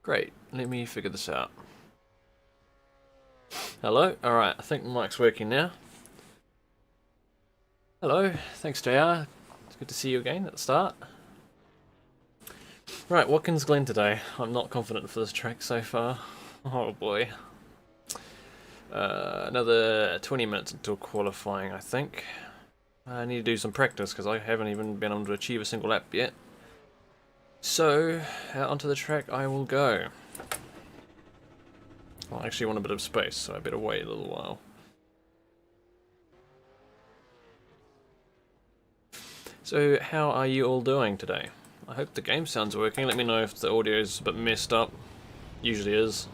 Great, let me figure this out. Hello? Alright, I think the mic's working now. Hello, thanks JR. It's good to see you again at the start. Right, Watkins Glen today. I'm not confident for this track so far. Oh boy. Another 20 minutes until qualifying, I think. I need to do some practice because I haven't even been able to achieve a single lap yet. So, out onto the track I will go. I actually want a bit of space, so I better wait a little while. So, how are you all doing today? I hope the game sound's working. Let me know if the audio is a bit messed up. Usually is.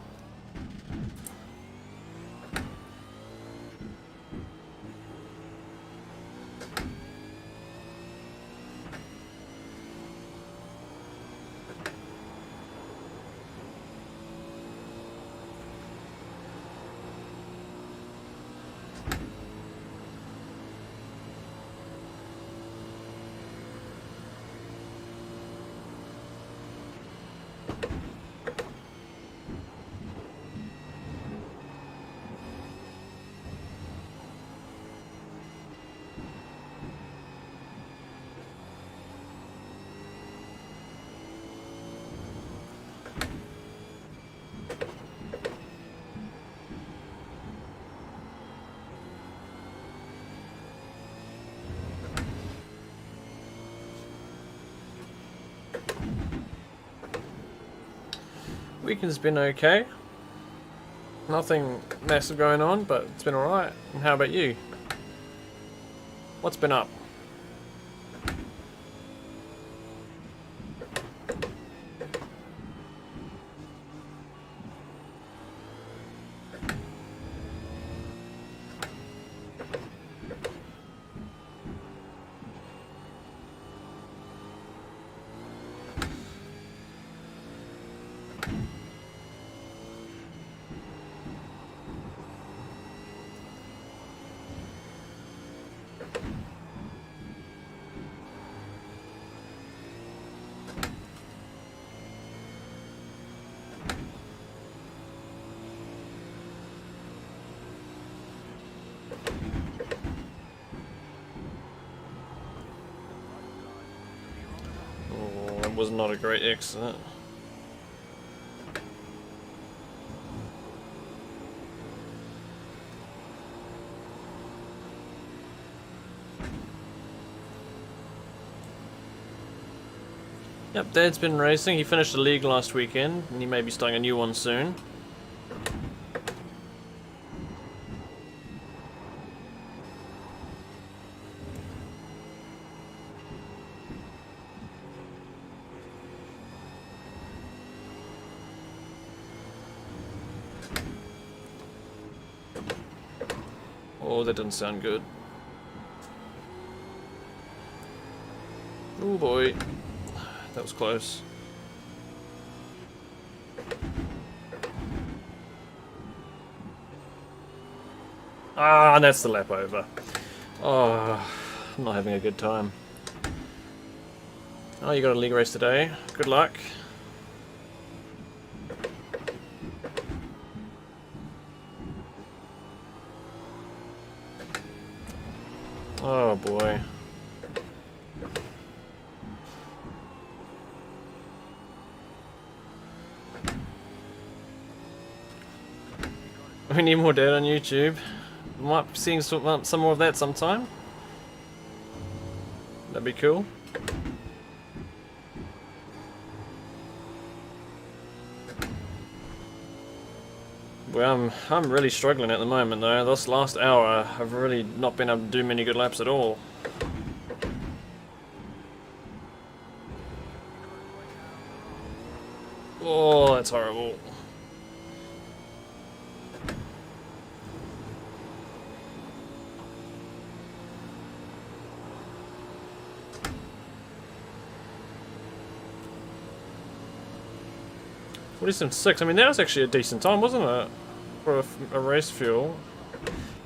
Weekend's been okay. Nothing massive going on, but it's been alright. And how about you? What's been up? It was not a great accident. Yep, Dad's been racing. He finished the league last weekend, and he may be starting a new one soon. Oh, that didn't sound good. Oh boy. That was close. Ah, that's the lap over. Oh, I'm not having a good time. Oh, you got a league race today. Good luck. Oh boy. We need more data on YouTube. Might be seeing some more of that sometime. That'd be cool. Well, I'm really struggling at the moment though. This last hour, I've really not been able to do many good laps at all. Oh, that's horrible. $47.6. I mean, that was actually a decent time, wasn't it? For a race fuel.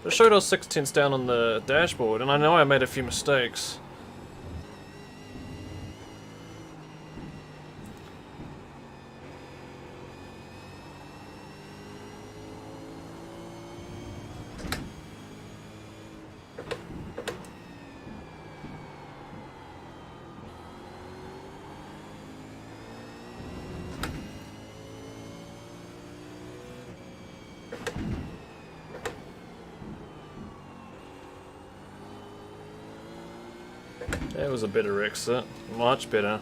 It showed I was 6/10 down on the dashboard, and I know I made a few mistakes. That was a better exit. Much better.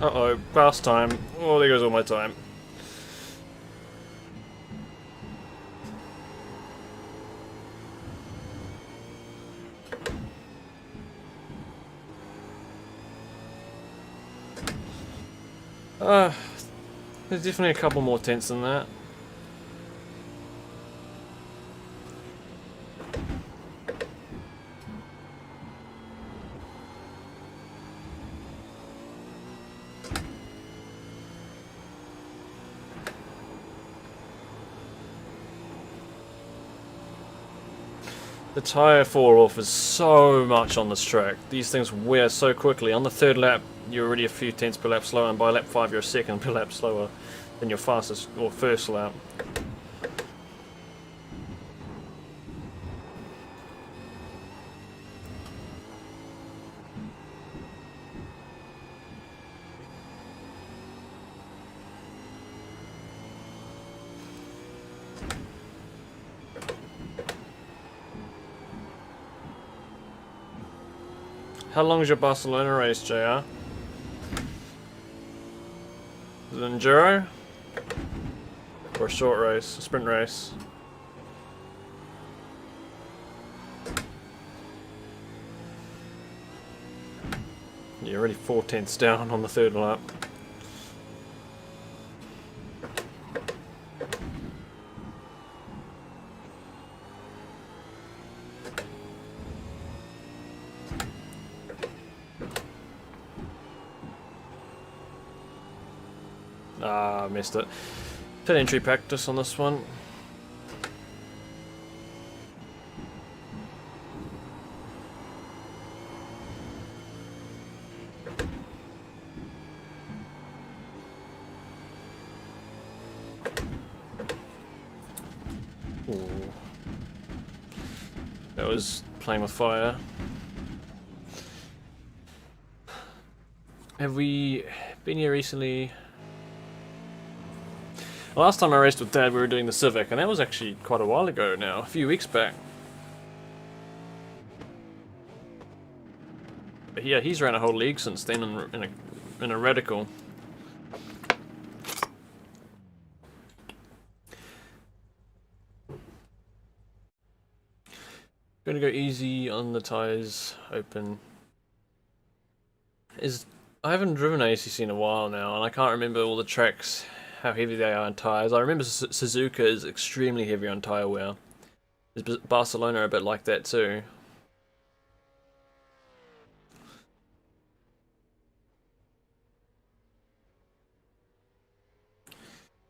Uh-oh, fast time. Oh, there goes all my time. There's definitely a couple more tenths than that. The tyre fall off is so much on this track. These things wear so quickly. On the third lap, you're already a few tenths per lap slower, and by lap 5 you're a second per lap slower than your fastest or first lap. How long is your Barcelona race, JR? Is it an enduro? Or a short race? A sprint race? You're already 4 tenths down on the third lap. Ah, missed it. Pit entry practice on this one. Ooh. That was playing with fire. Have we been here recently? Last time I raced with Dad, we were doing the Civic, and that was actually quite a while ago now, a few weeks back. But yeah, he's ran a whole league since then in a radical. Gonna go easy on the tyres, open. I haven't driven ACC in a while now, and I can't remember all the tracks, how heavy they are on tyres. I remember Suzuka is extremely heavy on tyre wear. Is Barcelona a bit like that too?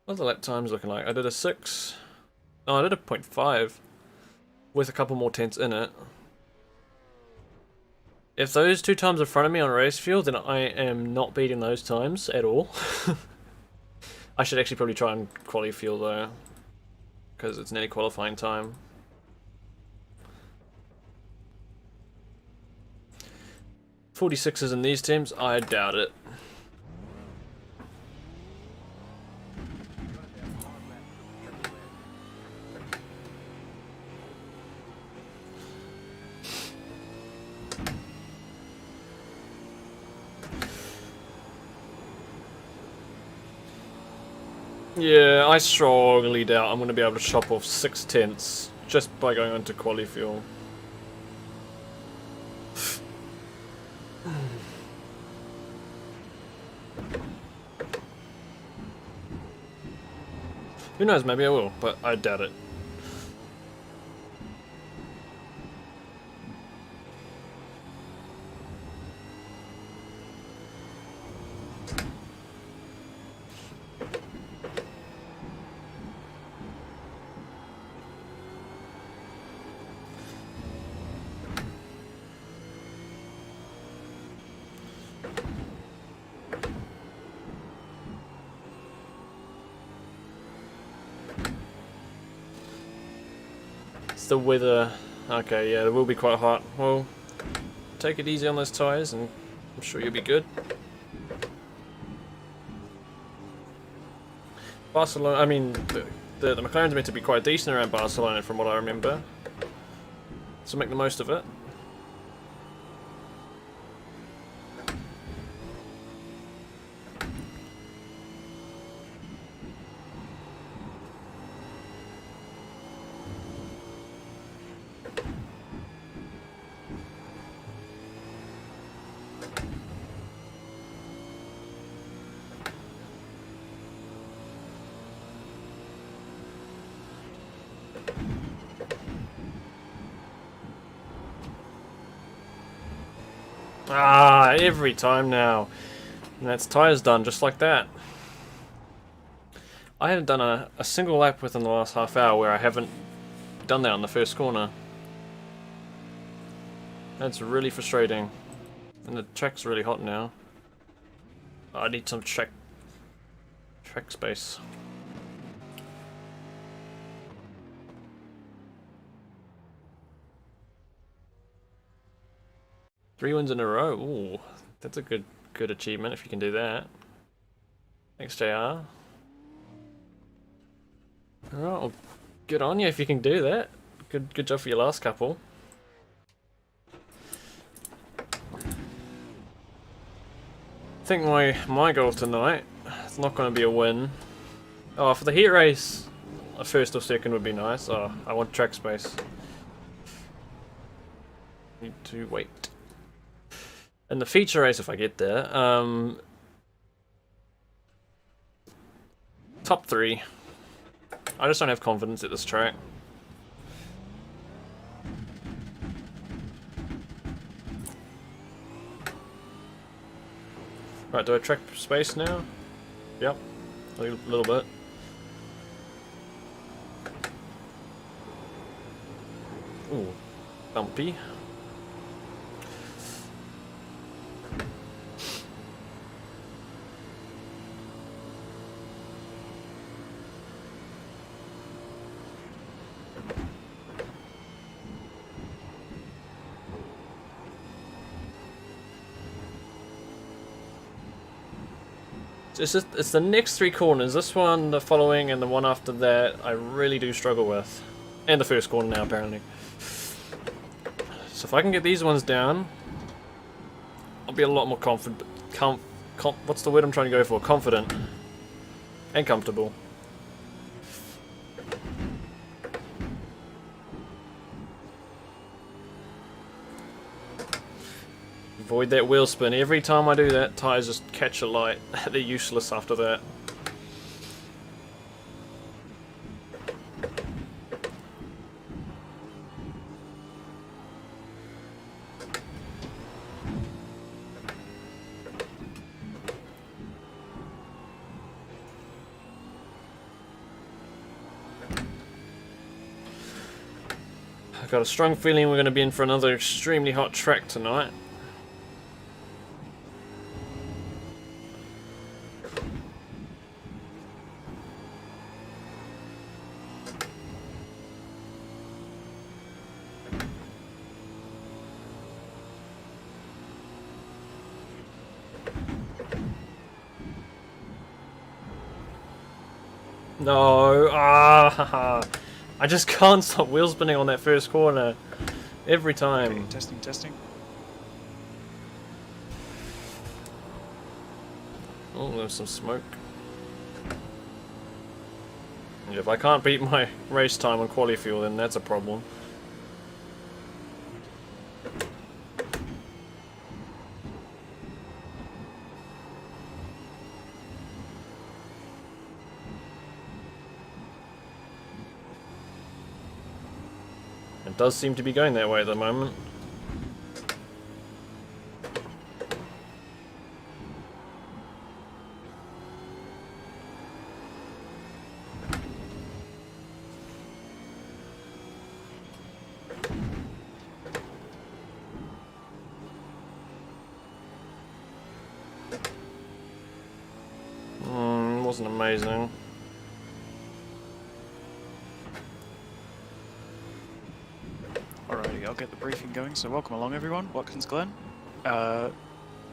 What's the lap times looking like? I did a 6. Oh, I did a 0.5 with a couple more tenths in it. If those 2 times in front of me on race field, then I am not beating those times at all. I should actually probably try and quali fuel though, because it's nearly qualifying time. .46s in these teams? I doubt it. Yeah, I strongly doubt I'm going to be able to chop off 6 tenths just by going on to quali fuel. Who knows, maybe I will, but I doubt it. It's the weather. Okay, yeah, it will be quite hot. Well, take it easy on those tyres and I'm sure you'll be good. Barcelona, I mean, the McLaren's meant to be quite decent around Barcelona from what I remember. So make the most of it. Ah, every time now. And that's tyres done, just like that. I haven't done a single lap within the last half hour where I haven't done that on the first corner. That's really frustrating. And the track's really hot now. I need some track space. Three wins in a row. Ooh, that's a good achievement if you can do that. Thanks, JR. Alright, well, good on you if you can do that. Good job for your last couple. I think my goal tonight, it's not going to be a win. Oh, for the heat race, a first or second would be nice. Oh, I want track space. Need to wait. And the feature race, if I get there, top 3. I just don't have confidence at this track. Right, do I track space now? Yep, a little bit. Ooh, bumpy. It's the next 3 corners, this one, the following, and the one after that, I really do struggle with. And the first corner now, apparently. So if I can get these ones down, I'll be a lot more confident. What's the word I'm trying to go for? Confident. And comfortable. Avoid that wheel spin. Every time I do that, tyres just catch a light. They're useless after that. I've got a strong feeling we're going to be in for another extremely hot track tonight. No, I just can't stop wheel spinning on that first corner every time. Okay, testing. Oh, there's some smoke. If I can't beat my race time on quali fuel, then that's a problem. It does seem to be going that way at the moment. Wasn't amazing. Alrighty, I'll get the briefing going. So welcome along everyone, Watkins Glen.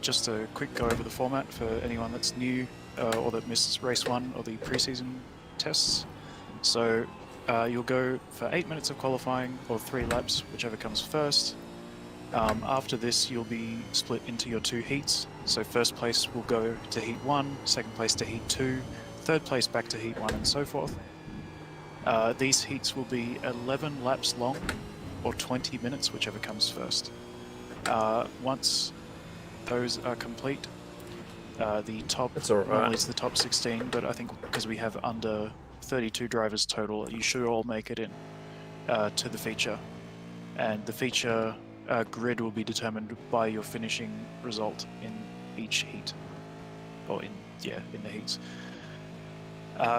Just a quick go over the format for anyone that's new or that missed race 1 or the pre-season tests. So you'll go for 8 minutes of qualifying or 3 laps, whichever comes first. After this you'll be split into your 2 heats. So first place will go to heat 1, second place to heat 2, third place back to heat 1 and so forth. These heats will be 11 laps long or 20 minutes, whichever comes first. Once those are complete, the top, normally it's the top 16, but I think because we have under 32 drivers total, you should all make it in to the feature. And the feature grid will be determined by your finishing result in each heat, or in the heats.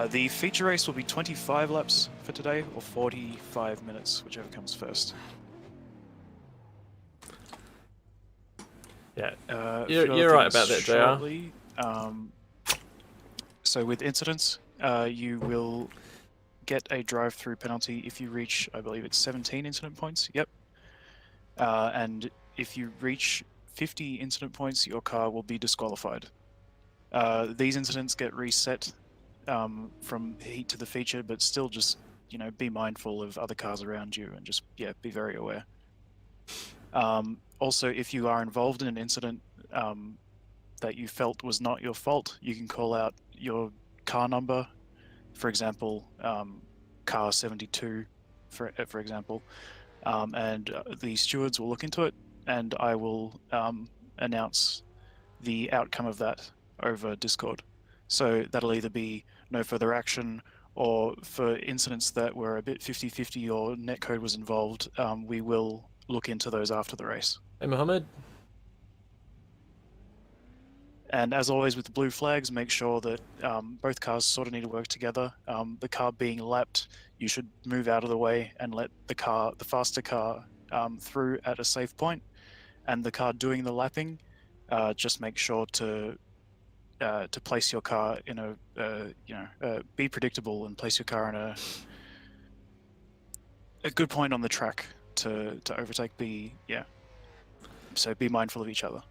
The feature race will be 25 laps for today, or 45 minutes, whichever comes first. Yeah, you're right about that, shortly. So with incidents, you will get a drive-through penalty if you reach, I believe it's 17 incident points, yep. And if you reach 50 incident points, your car will be disqualified. These incidents get reset from heat to the feature, but still just, be mindful of other cars around you and just, be very aware. Also, if you are involved in an incident that you felt was not your fault, you can call out your car number, for example, car 72, for example, and the stewards will look into it, and I will announce the outcome of that over Discord. So that'll either be no further action, or for incidents that were a bit 50-50 or netcode was involved, we will look into those after the race. Hey, Mohammed. And as always with the blue flags, make sure that both cars sort of need to work together. The car being lapped, you should move out of the way and let the faster car through at a safe point. And the car doing the lapping, just make sure to place your car in be predictable and place your car in a good point on the track to overtake. So be mindful of each other.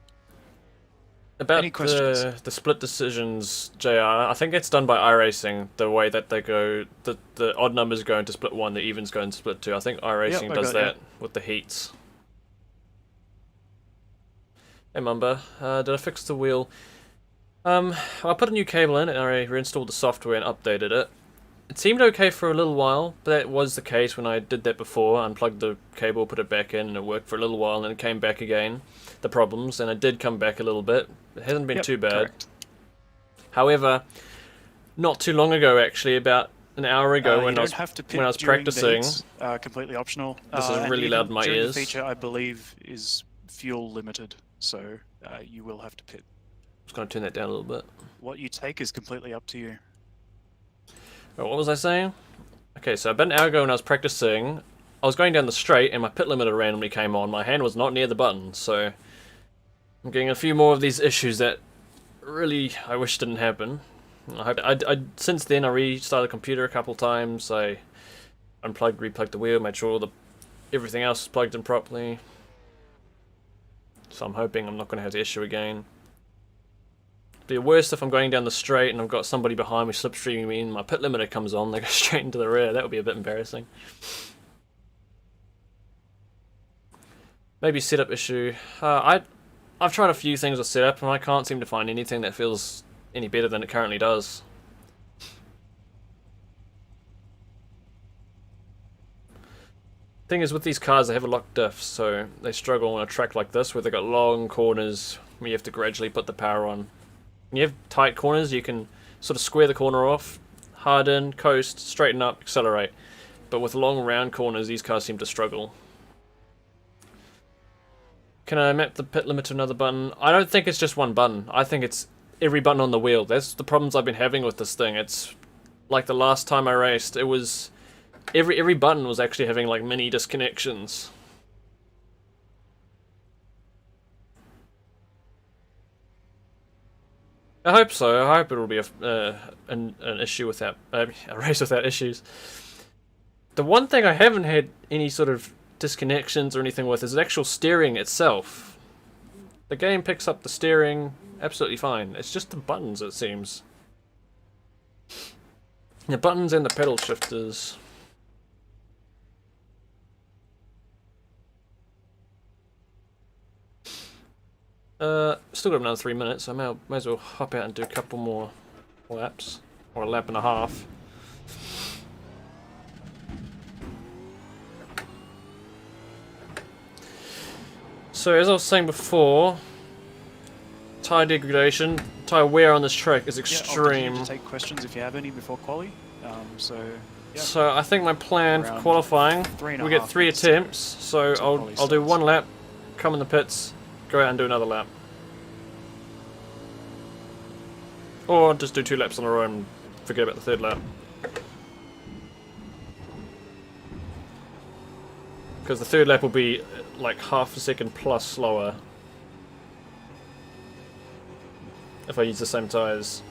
About the split decisions, JR, I think it's done by iRacing, the way that they go, the odd numbers go into split 1, the evens go into split 2. I think iRacing does that with the heats. Hey Mumba, did I fix the wheel? I put a new cable in and I reinstalled the software and updated it. It seemed okay for a little while, but that was the case when I did that before. I unplugged the cable, put it back in, and it worked for a little while, and then it came back again, the problems, and it did come back a little bit. It hasn't been too bad. Correct. However, not too long ago, actually, about an hour ago when I was practicing, completely optional. This is really loud in my ears. The feature, I believe, is fuel limited, so you will have to pit. I'm just going to turn that down a little bit. What you take is completely up to you. What was I saying? Okay, so about an hour ago when I was practicing, I was going down the straight and my pit limiter randomly came on. My hand was not near the button, so I'm getting a few more of these issues that really I wish didn't happen. Since then I restarted the computer a couple times. I unplugged, replugged the wheel, made sure everything else was plugged in properly. So I'm hoping I'm not going to have the issue again. It'd be worse if I'm going down the straight and I've got somebody behind me slipstreaming me and my pit limiter comes on, they go straight into the rear. That would be a bit embarrassing. Maybe setup issue. I've tried a few things with setup and I can't seem to find anything that feels any better than it currently does. Thing is, with these cars, they have a locked diff, so they struggle on a track like this where they've got long corners where you have to gradually put the power on. When you have tight corners, you can sort of square the corner off, harden, coast, straighten up, accelerate. But with long round corners, these cars seem to struggle. Can I map the pit limit to another button? I don't think it's just one button. I think it's every button on the wheel. That's the problems I've been having with this thing. It's like the last time I raced, it was every button was actually having like mini disconnections. I hope so. I hope it'll be an issue without a race without issues. The one thing I haven't had any sort of disconnections or anything with is the actual steering itself. The game picks up the steering absolutely fine. It's just the buttons, it seems. The buttons and the pedal shifters. Still got another 3 minutes, so I may as well hop out and do a couple more laps. Or a lap and a half. So as I was saying before, tyre degradation, tyre wear on this track is extreme. I'll continue to take questions if you have any before quali. So I think my plan for qualifying, we get 3 attempts. So I'll do 1 lap, come in the pits, go out and do another lap. Or just do 2 laps on a row and forget about the 3rd lap. Because the 3rd lap will be like half a second plus slower if I use the same tyres.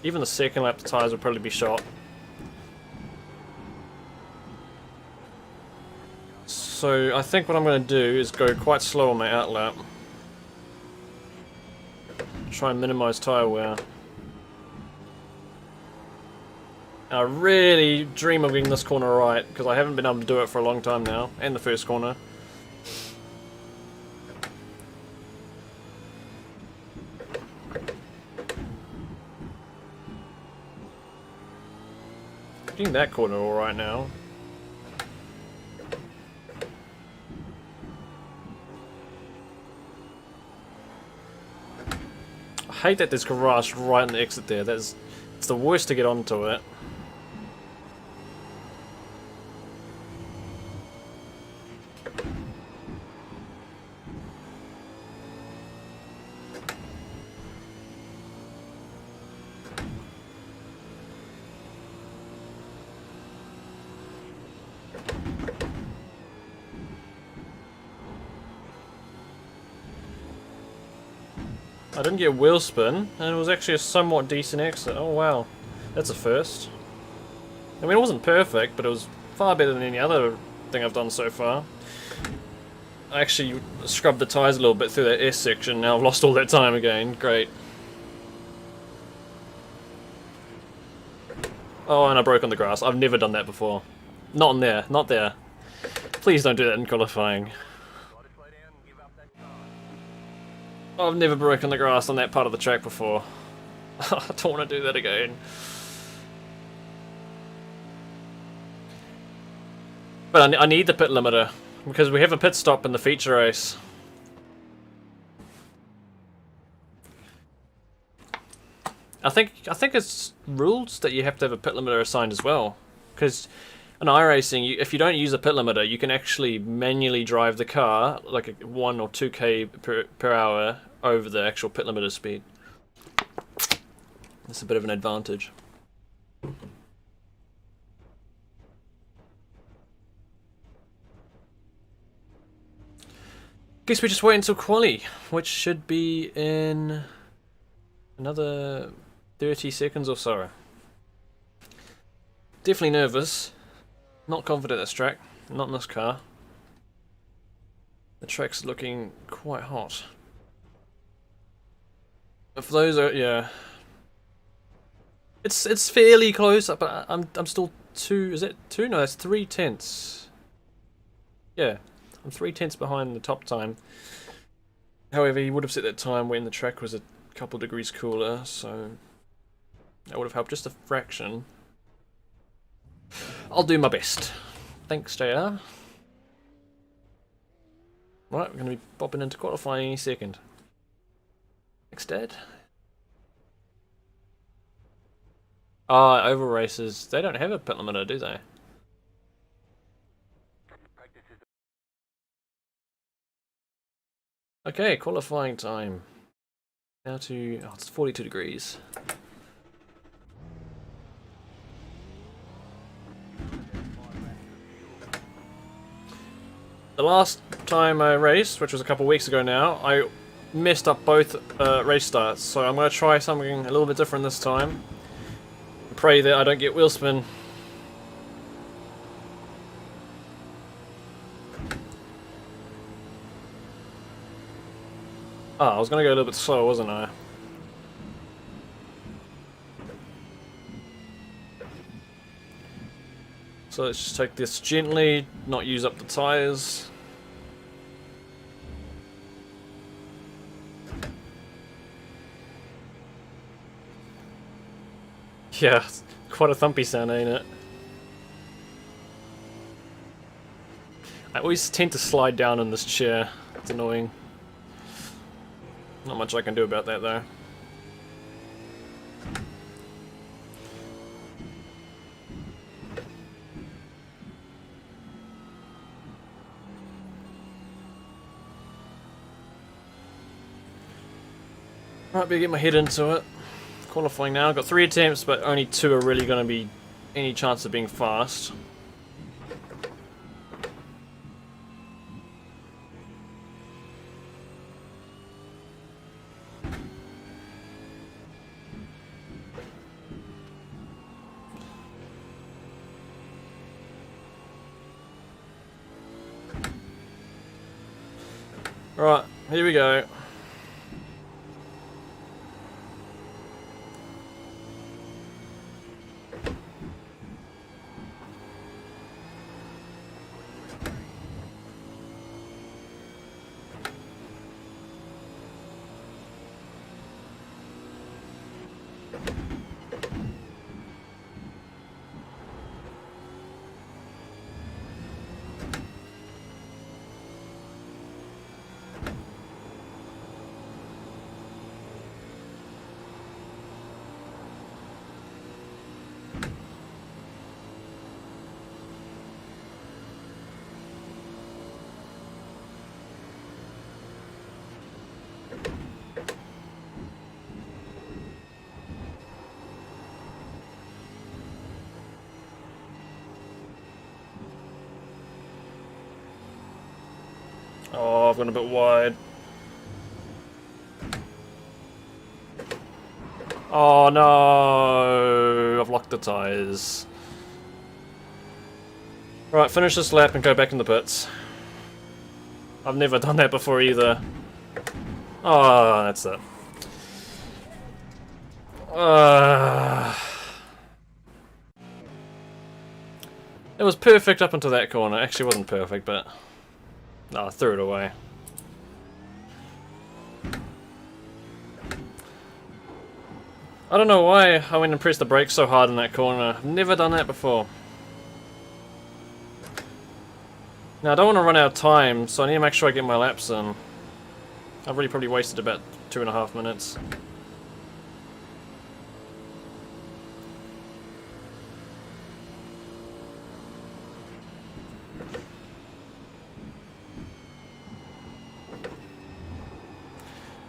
Even the 2nd lap, the tyres will probably be shot. So I think what I'm going to do is go quite slow on my out lap. Try and minimise tyre wear. I really dream of getting this corner right, because I haven't been able to do it for a long time now, and the first corner. Getting that corner alright now. I hate that there's garage right in the exit there. It's the worst to get onto it. I didn't get wheel spin, and it was actually a somewhat decent exit. Oh wow, that's a first. I mean, it wasn't perfect, but it was far better than any other thing I've done so far. I actually scrubbed the tyres a little bit through that S section, now I've lost all that time again. Great. Oh, and I broke on the grass. I've never done that before. Not in there, not there. Please don't do that in qualifying. I've never broken the grass on that part of the track before. I don't want to do that again. But I need the pit limiter, because we have a pit stop in the feature race. I think it's rules that you have to have a pit limiter assigned as well. Because in iRacing, if you don't use a pit limiter, you can actually manually drive the car like 1 or 2k per hour over the actual pit limiter speed. That's a bit of an advantage. Guess we just wait until quali, which should be in another 30 seconds or so. Definitely nervous. Not confident at this track. Not in this car. The track's looking quite hot. If those are, yeah, it's fairly close, but I'm still 2. Is it 2? No, that's 3 tenths. Yeah, I'm 3 tenths behind the top time. However, he would have set that time when the track was a couple degrees cooler, so that would have helped just a fraction. I'll do my best. Thanks, JR. Right, we're going to be popping into qualifying any second. Thanks, Dad. Oval races, they don't have a pit limiter, do they? Okay, qualifying time. Now to, oh, it's 42 degrees. The last time I raced, which was a couple of weeks ago now, I messed up both race starts, so I'm going to try something a little bit different this time. Pray that I don't get wheel spin. Ah, I was going to go a little bit slower, wasn't I? So let's just take this gently, not use up the tyres. Yeah, quite a thumpy sound, ain't it? I always tend to slide down in this chair. It's annoying. Not much I can do about that though. Right, better get my head into it. Qualifying now. Got 3 attempts, but only 2 are really going to be any chance of being fast. Right, here we go. Oh, I've gone a bit wide. Oh no! I've locked the tyres. Right, finish this lap and go back in the pits. I've never done that before either. Oh, that's it. It was perfect up until that corner. Actually, it wasn't perfect, but... No, I threw it away. I don't know why I went and pressed the brakes so hard in that corner. I've never done that before. Now, I don't want to run out of time, so I need to make sure I get my laps in. I've already probably wasted about 2.5 minutes.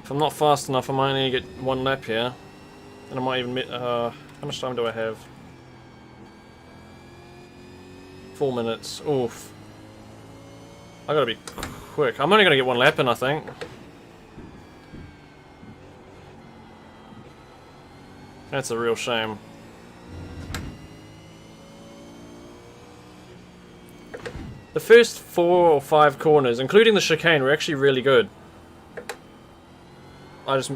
If I'm not fast enough, I might only get 1 lap here. And I might even... how much time do I have? 4 minutes. Oof. I gotta be quick. I'm only gonna get 1 lap in, I think. That's a real shame. The first 4 or 5 corners, including the chicane, were actually really good. I just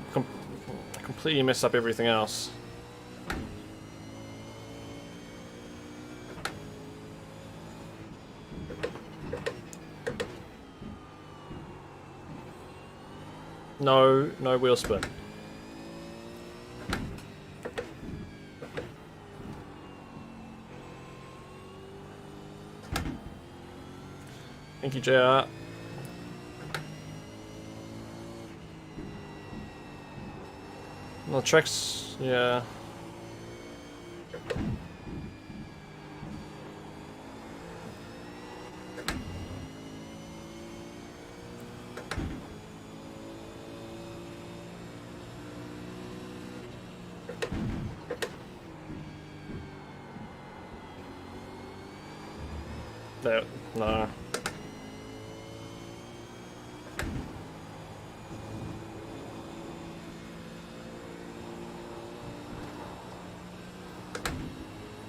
completely messed up everything else. No wheel spin. Thank you, JR. The tracks, yeah. No.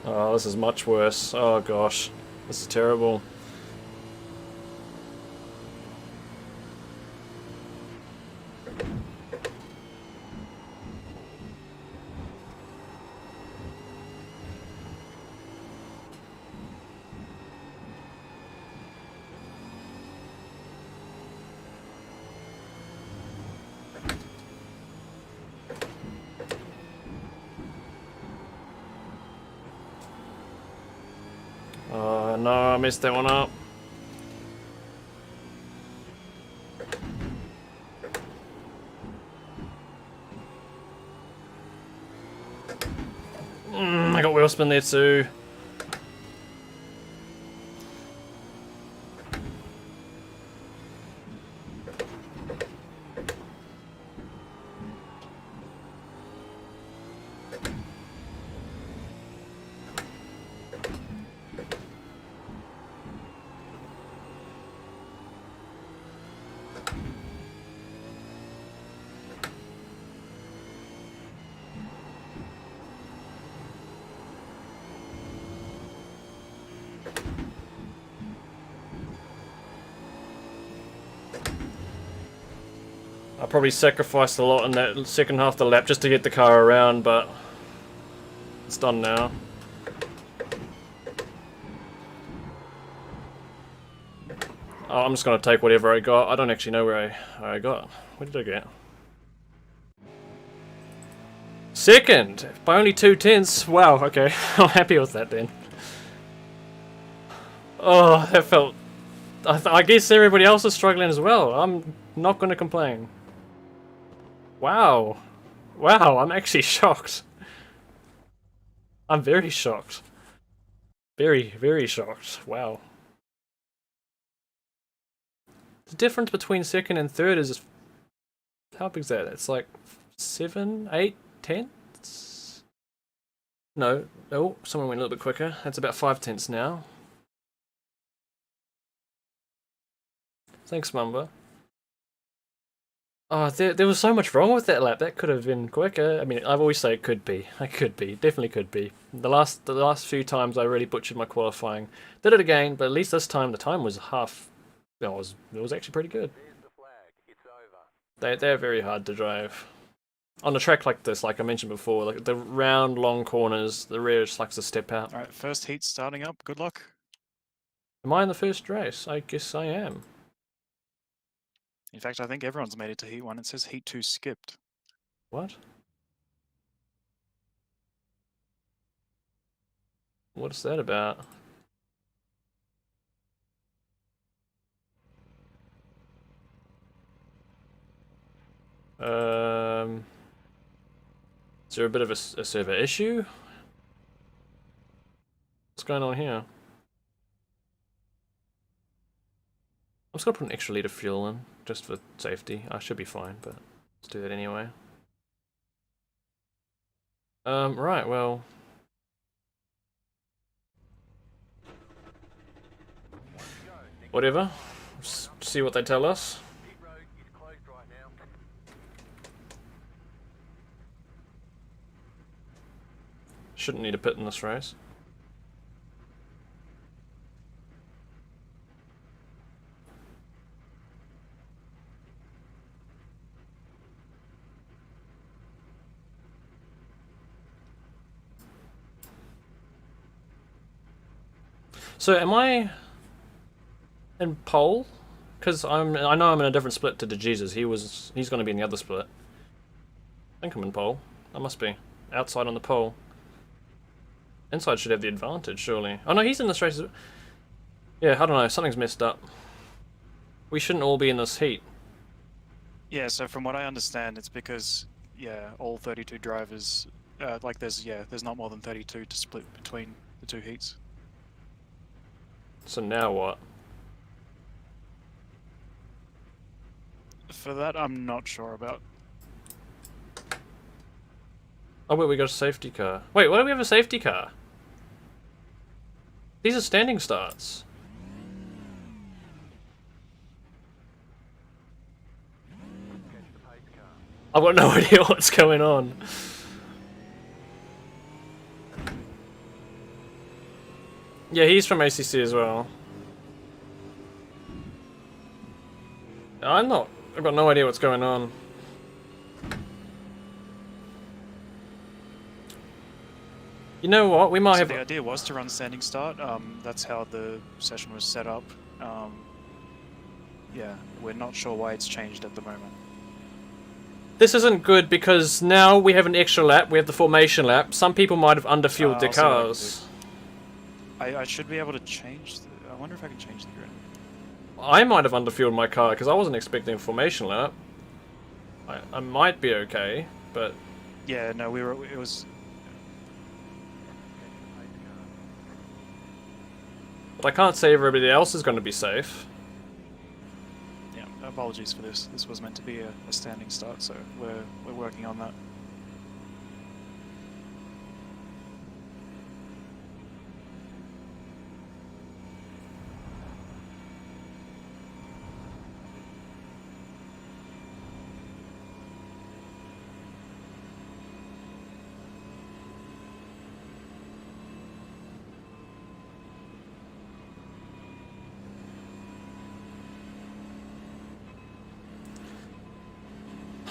Oh, this is much worse. Oh gosh, this is terrible. Oh no, I messed that one up. I got wheel spin there too. I probably sacrificed a lot in that second half of the lap just to get the car around, but it's done now. Oh, I'm just going to take whatever I got. I don't actually know where I got. Where did I get? Second! By only 2/10. Wow, okay. I'm happy with that then. Oh, that felt... I guess everybody else is struggling as well. I'm not going to complain. Wow. Wow, I'm actually shocked. I'm very shocked. Very, very shocked. Wow. The difference between second and third is... How big is that? It's like 7, 8 tenths? No. Oh, someone went a little bit quicker. That's about 5 tenths now. Thanks, Mamba. Oh, there was so much wrong with that lap. That could have been quicker. I mean, I've always say it could be. It could be. Definitely could be. The last few times I really butchered my qualifying. Did it again, but at least this time the time was half. It was actually pretty good. They're very hard to drive. On a track like this, like I mentioned before, like the round, long corners, the rear just likes to step out. All right, first heat starting up. Good luck. Am I in the first race? I guess I am. In fact, I think everyone's made it to Heat 1. It says Heat 2 skipped. What? What's that about? Is there a bit of a server issue? What's going on here? I'm just gonna put an extra litre of fuel in, just for safety. I should be fine, but let's do that anyway. Right, well... Whatever. See what they tell us. Shouldn't need a pit in this race. So am I in pole? Because I know I'm in a different split to DeJesus. He's going to be in the other split. I think I'm in pole. I must be outside on the pole. Inside should have the advantage, surely. Oh no, he's in this race. Yeah, I don't know. Something's messed up. We shouldn't all be in this heat. Yeah, so from what I understand, it's because all 32 drivers, there's not more than 32 to split between the two heats. So now what? For that, I'm not sure about. Oh wait, we got a safety car. Wait, why do we have a safety car? These are standing starts. I've got no idea what's going on. Yeah, he's from ACC as well. I've got no idea what's going on. You know what? We might have. The idea was to run standing start. That's how the session was set up. Yeah, we're not sure why it's changed at the moment. This isn't good because now we have an extra lap. We have the formation lap. Some people might have underfueled their cars. I should be able to change I wonder if I can change the grid. I might have underfueled my car because I wasn't expecting a formation lap. I might be okay, but Yeah, no, it was... I can't say everybody else is going to be safe. Yeah, apologies for this. This was meant to be a standing start, so we're working on that.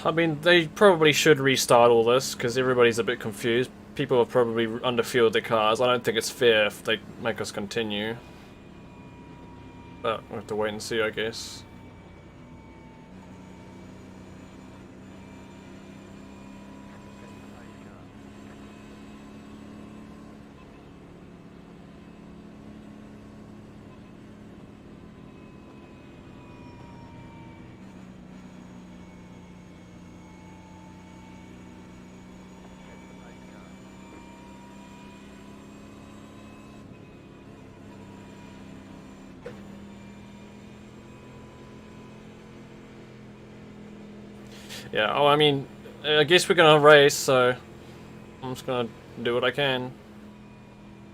I mean, they probably should restart all this because everybody's a bit confused. People have probably underfueled their cars. I don't think it's fair if they make us continue. But we'll have to wait and see, I guess. Yeah, oh, I mean, I guess we're gonna race, so I'm just gonna do what I can.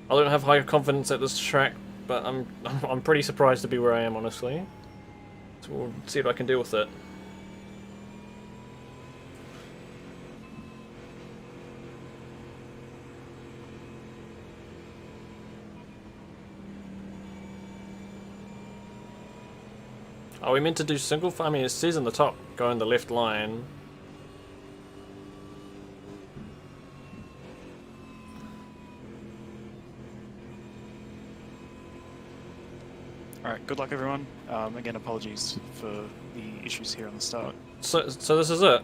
I don't have high confidence at this track, but I'm pretty surprised to be where I am, honestly. So we'll see what I can do with it. Are we meant to do single? I mean, it says in the top, go in the left line. Alright, good luck everyone. Again, apologies for the issues here on the start. So this is it?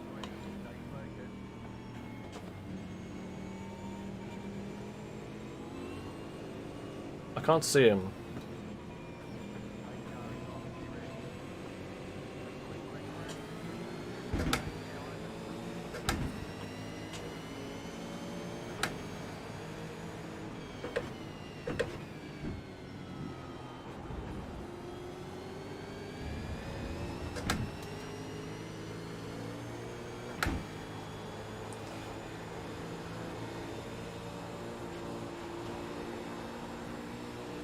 I can't see him.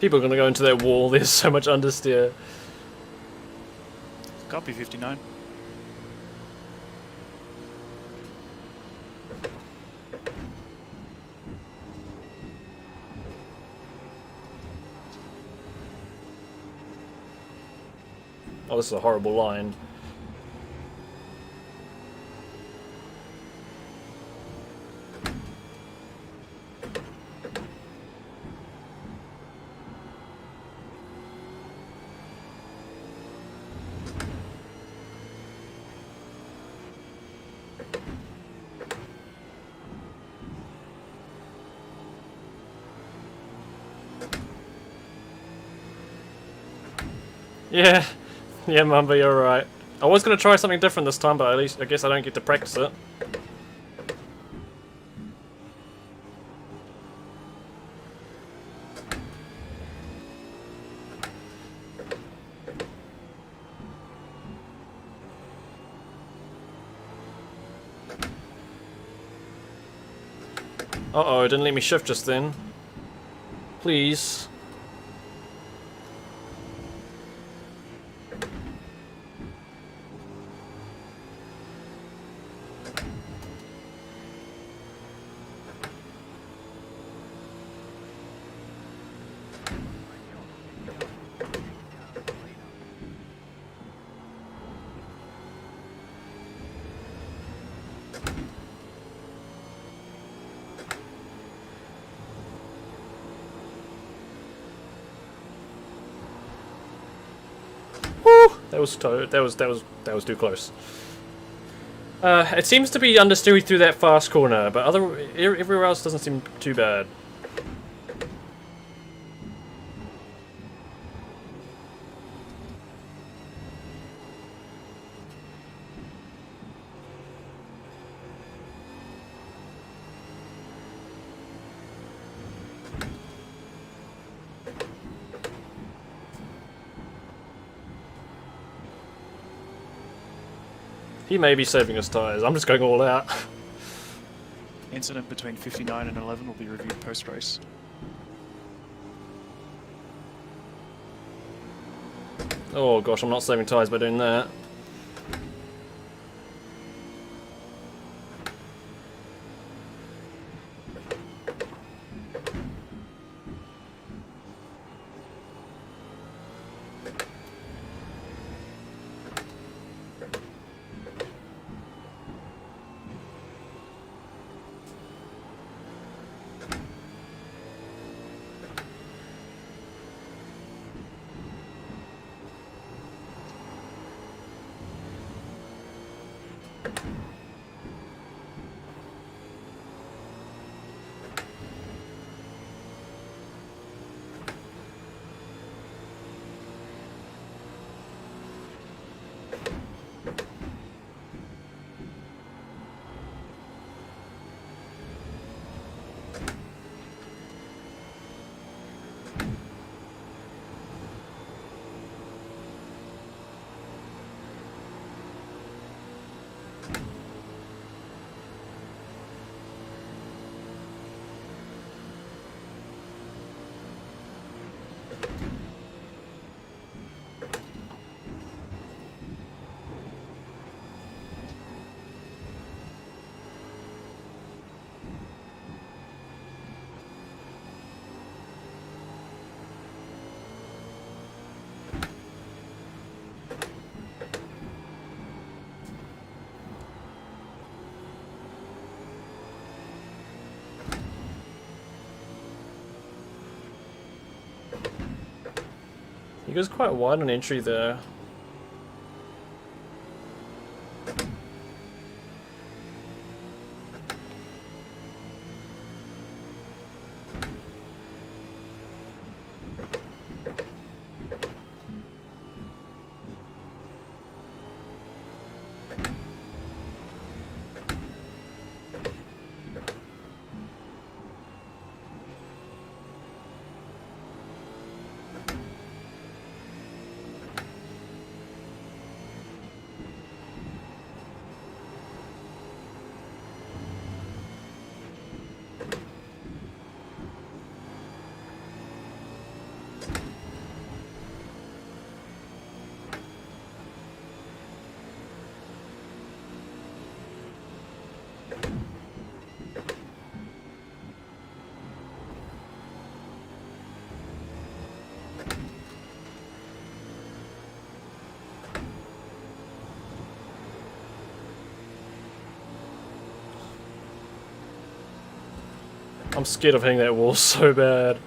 People are gonna go into that wall, there's so much understeer. Copy 59. Oh, this is a horrible line. Yeah, yeah, Mamba, you're right. I was gonna try something different this time, but at least I guess I don't get to practice it. Uh-oh, it didn't let me shift just then. Please. That was too close. It seems to be understeered through that fast corner, but everywhere else doesn't seem too bad. He may be saving his tyres. I'm just going all out. Incident between 59 and 11 will be reviewed post-race. Oh gosh, I'm not saving tyres by doing that. He goes quite wide on entry there. I'm scared of hitting that wall so bad.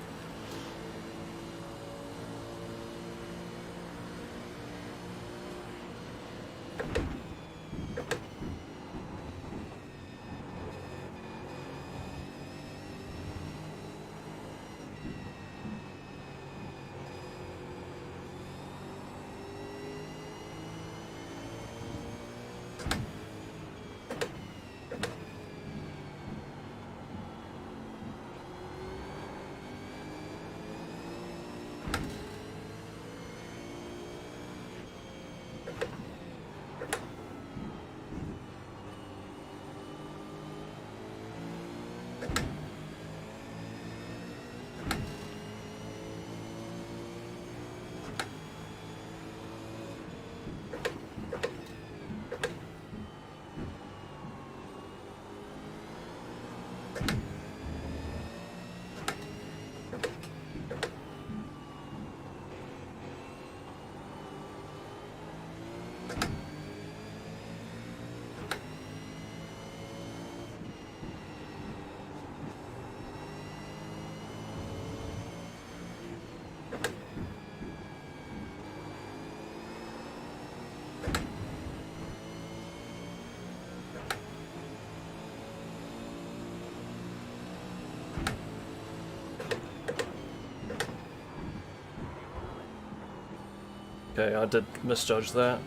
Okay, I did misjudge that.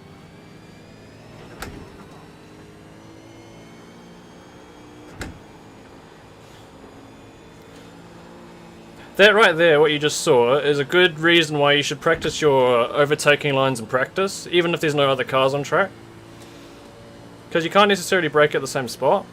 That right there, what you just saw, is a good reason why you should practice your overtaking lines in practice, even if there's no other cars on track. Because you can't necessarily brake at the same spot.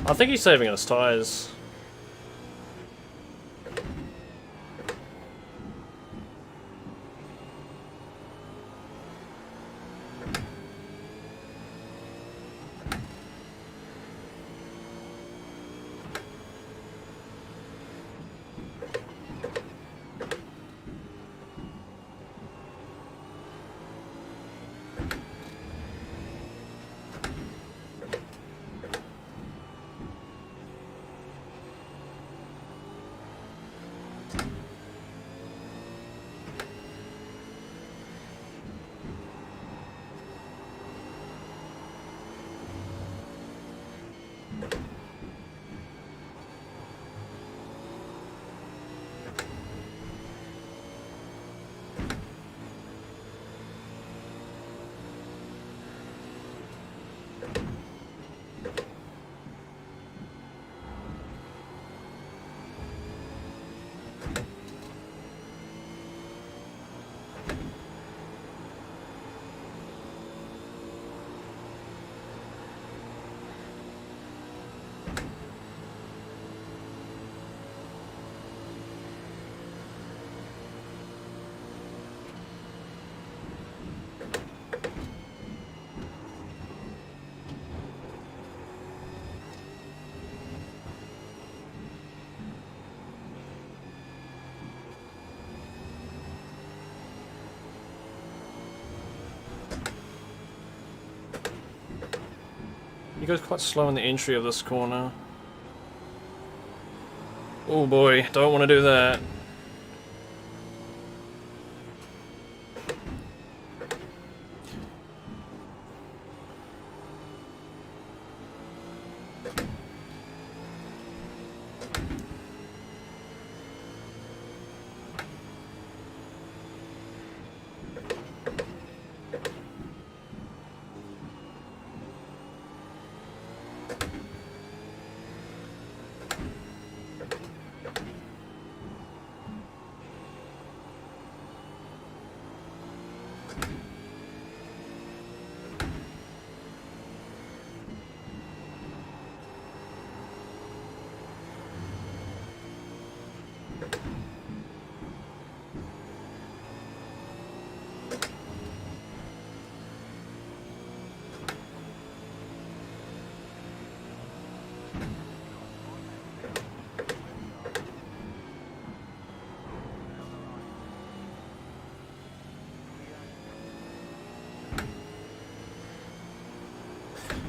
I think he's saving his tyres. He goes quite slow in the entry of this corner. Oh boy, don't want to do that.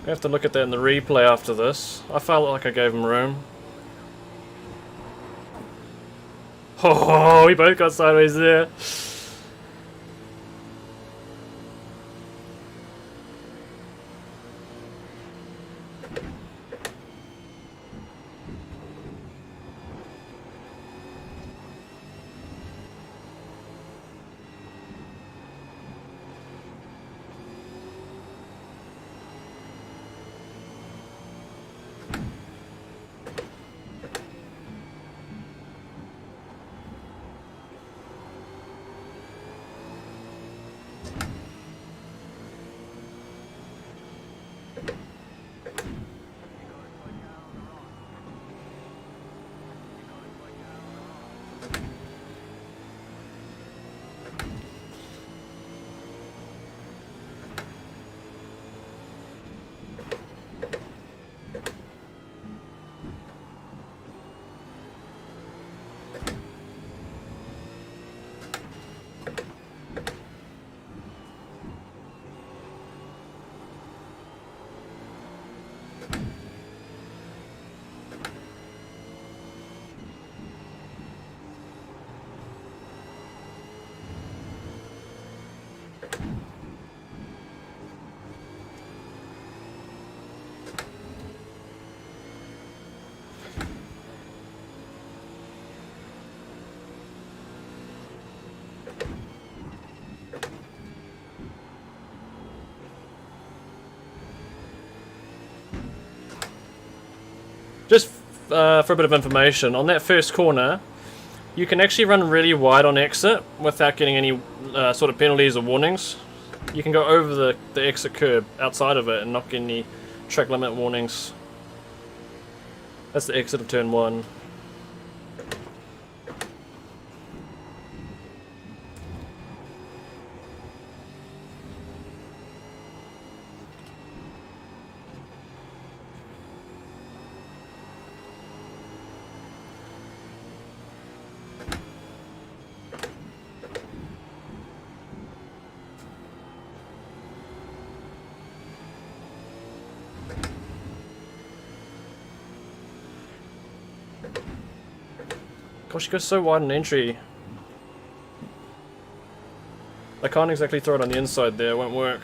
We have to look at that in the replay after this. I felt like I gave him room. Oh, we both got sideways there. Just for a bit of information, on that first corner, you can actually run really wide on exit without getting any sort of penalties or warnings. You can go over the exit curb outside of it and not get any track limit warnings. That's the exit of turn 1. Gosh, it goes so wide in entry. I can't exactly throw it on the inside there, it won't work.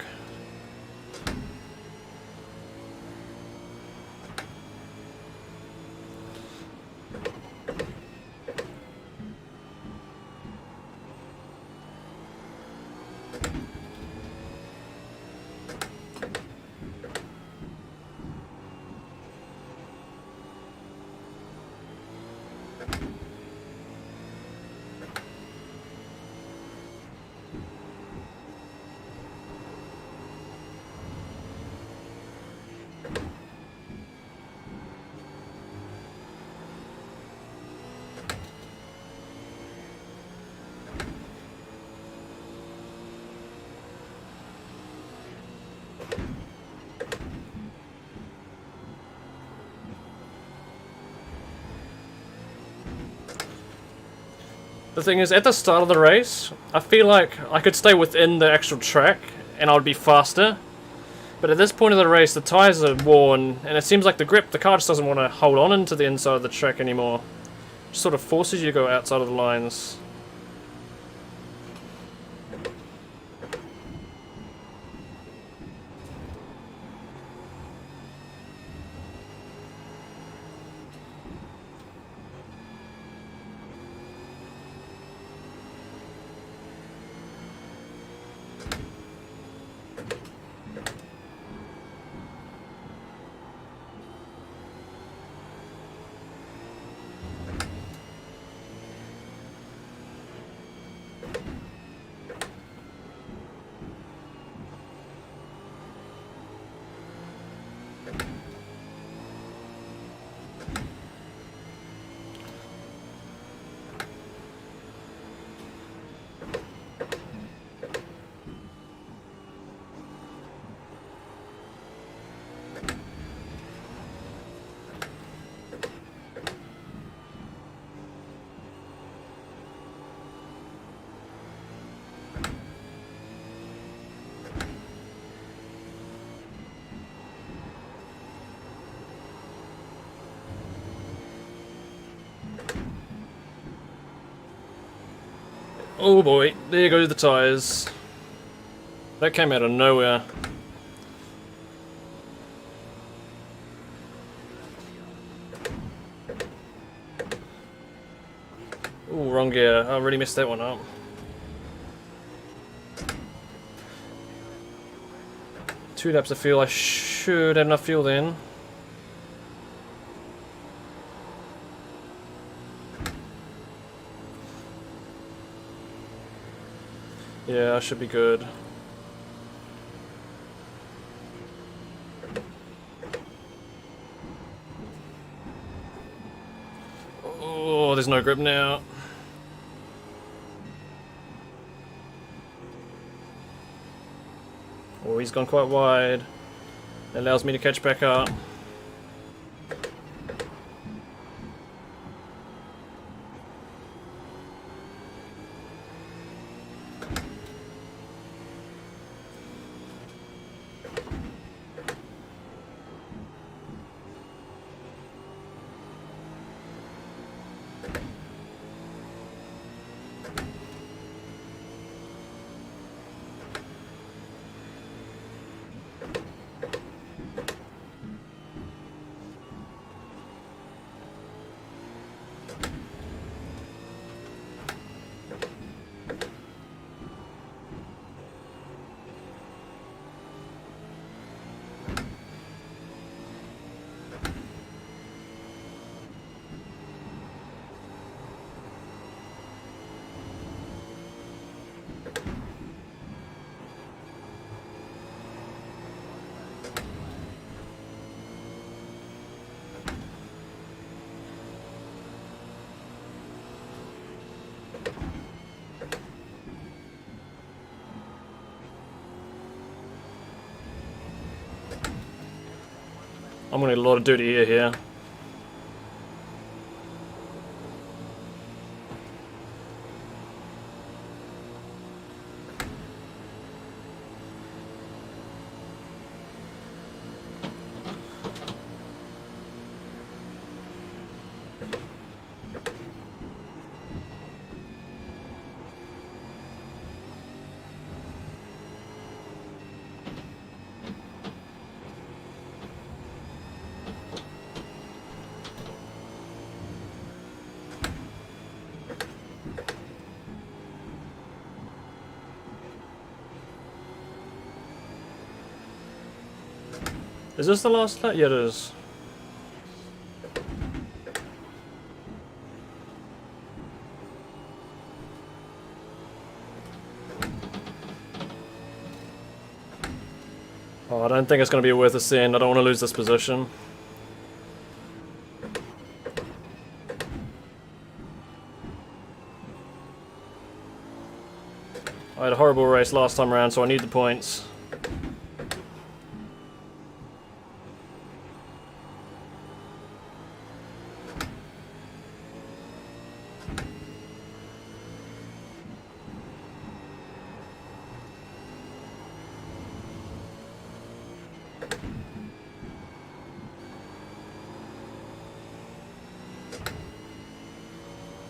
The thing is, at the start of the race, I feel like I could stay within the actual track and I would be faster. But at this point of the race, the tyres are worn and it seems like the car just doesn't want to hold on into the inside of the track anymore. It just sort of forces you to go outside of the lines. Oh boy, there go the tyres. That came out of nowhere. Ooh, wrong gear. I really messed that one up. Two laps of fuel. I should have enough fuel then. Yeah, I should be good. Oh, there's no grip now. Oh, he's gone quite wide. It allows me to catch back up. I'm gonna get a lot of dirty air here. Is this the last lap? Yeah, it is. Oh, I don't think it's going to be worth a send. I don't want to lose this position. I had a horrible race last time around, so I need the points.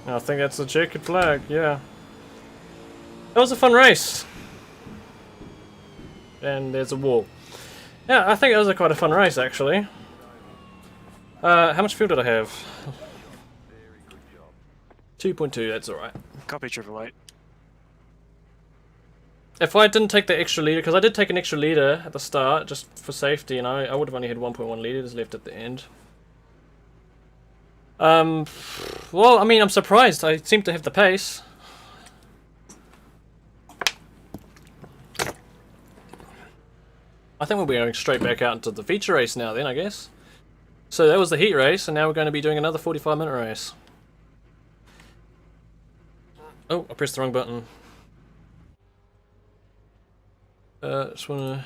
I think that's a checkered flag, yeah. That was a fun race. And there's a wall. Yeah, I think it was quite a fun race, actually. How much fuel did I have? 2.2, that's alright. Copy, Triple Eight. If I didn't take the extra liter, because I did take an extra liter at the start, just for safety, and I would have only had 1.1 liters left at the end. Well, I mean, I'm surprised. I seem to have the pace. I think we'll be going straight back out into the feature race now then, I guess. So that was the heat race, and now we're going to be doing another 45-minute race. Oh, I pressed the wrong button. Just wanna...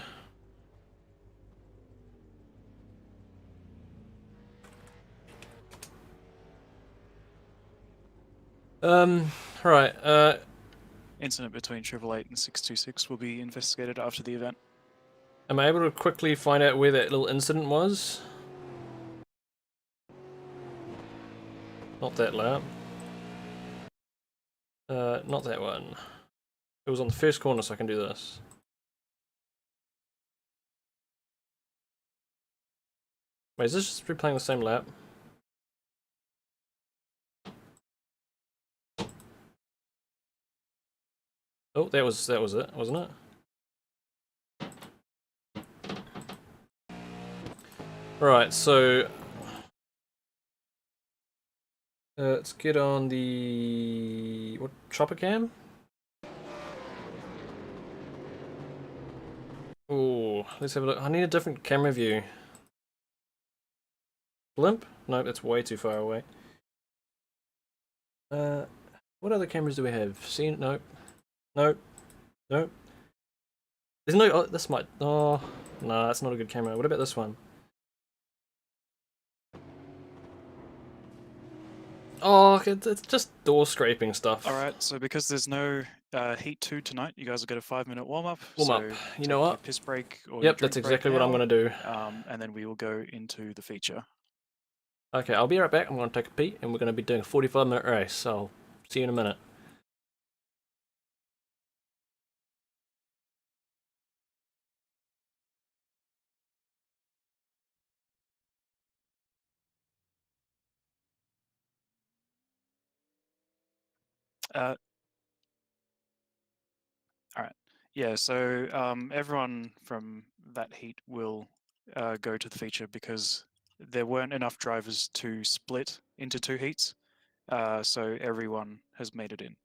right, Incident between Triple Eight and 626 will be investigated after the event. am I able to quickly find out where that little incident was? Not that lap. Not that one. It was on the first corner, so I can do this. Wait, is this just replaying the same lap? Oh, that was it, wasn't it? Right, so let's get on the chopper cam. Oh, let's have a look. I need a different camera view. Blimp? Nope, that's way too far away. What other cameras do we have? Seen? Nope. Nope. Nope. There's no. Oh, this might. Oh, no, that's not a good camera. What about this one? Oh, it's just door scraping stuff. Alright, so because there's no Heat 2 tonight, you guys will get a 5-minute warm-up. Warm up. You know what? Piss break or Yep, that's exactly what I'm going to do. And then we will go into the feature. Okay, I'll be right back. I'm going to take a pee, and we're going to be doing a 45-minute race, so I'll see you in a minute. Alright. Yeah, so everyone from that heat will go to the feature because there weren't enough drivers to split into 2 heats, so everyone has made it in.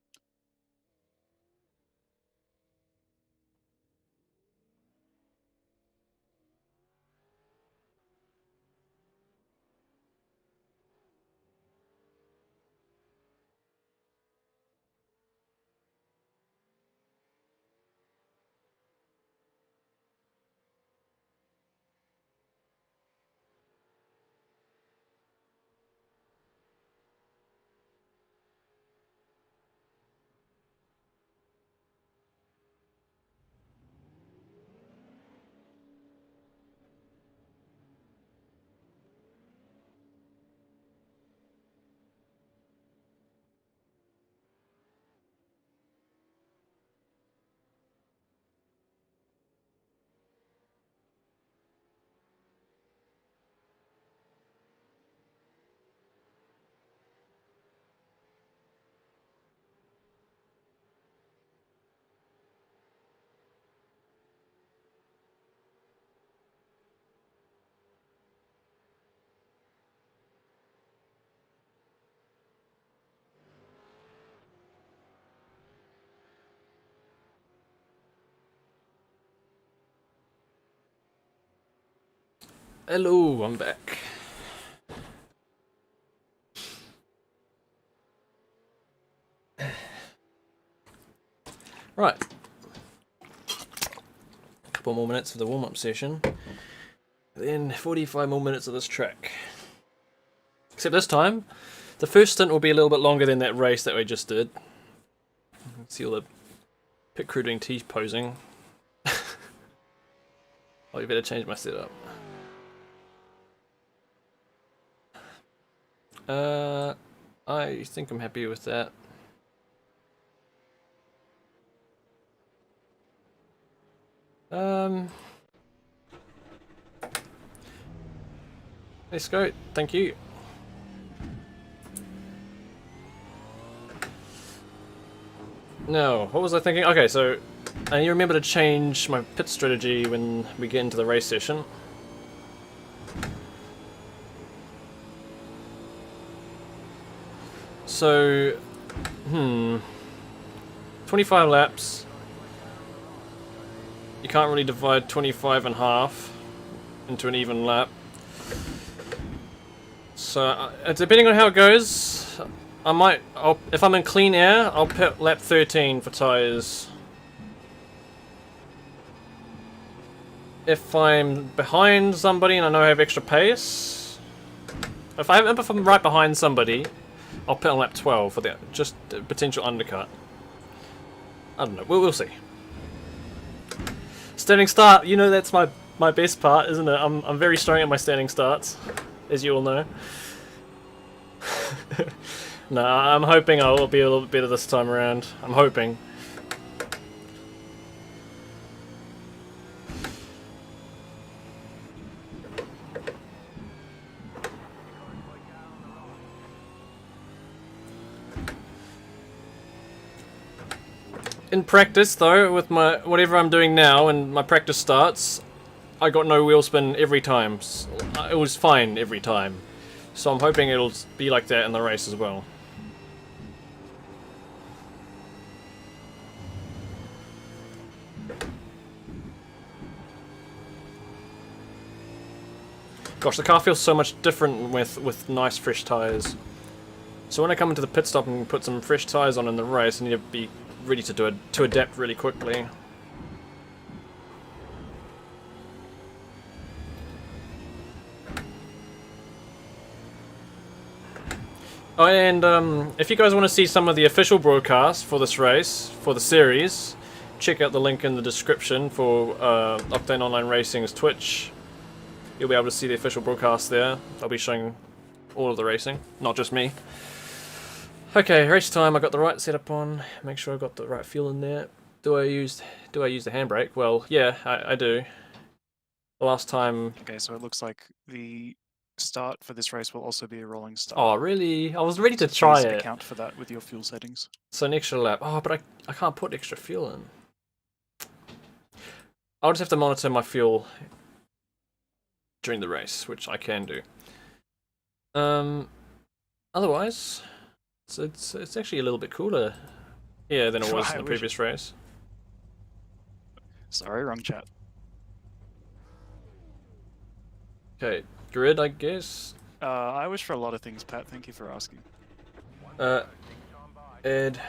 Hello, I'm back. Right. A couple more minutes for the warm-up session. Then 45 more minutes of this track. Except this time, the first stint will be a little bit longer than that race that we just did. See all the pit crew doing T-posing. Oh, you better change my setup. I think I'm happy with that. Let's go. Thank you. No, what was I thinking? Okay, so I need to remember to change my pit strategy when we get into the race session. So, 25 laps. You can't really divide 25 in half into an even lap. So, depending on how it goes, if I'm in clean air, I'll pit lap 13 for tyres. If I'm behind somebody and I know I have extra pace, if I'm right behind somebody, I'll pit on lap 12 for the just potential undercut. I don't know. We'll see. Standing start. You know that's my best part, isn't it? I'm very strong at my standing starts, as you all know. No, I'm hoping I will be a little bit better this time around. I'm hoping. In practice, though, with my whatever I'm doing now and my practice starts, I got no wheel spin every time. It was fine every time. So I'm hoping it'll be like that in the race as well. Gosh, the car feels so much different with nice fresh tyres. So when I come into the pit stop and put some fresh tyres on in the race, I need to be ready to adapt really quickly. Oh, and if you guys want to see some of the official broadcasts for this race, for the series, check out the link in the description for Octane Online Racing's Twitch. You'll be able to see the official broadcast there. I'll be showing all of the racing, not just me. Okay, race time. I got the right setup on. Make sure I got the right fuel in there. Do I use the handbrake? Well, yeah, I do. The last time. Okay, so it looks like the start for this race will also be a rolling start. Oh, really? I was ready to So try please it. account for that with your fuel settings. So an extra lap. Oh, but I can't put extra fuel in. I'll just have to monitor my fuel during the race, which I can do. Otherwise, it's actually a little bit cooler here than it was in the previous race. Sorry, wrong chat. Okay, grid, I guess. I wish for a lot of things, Pat. Thank you for asking. Ed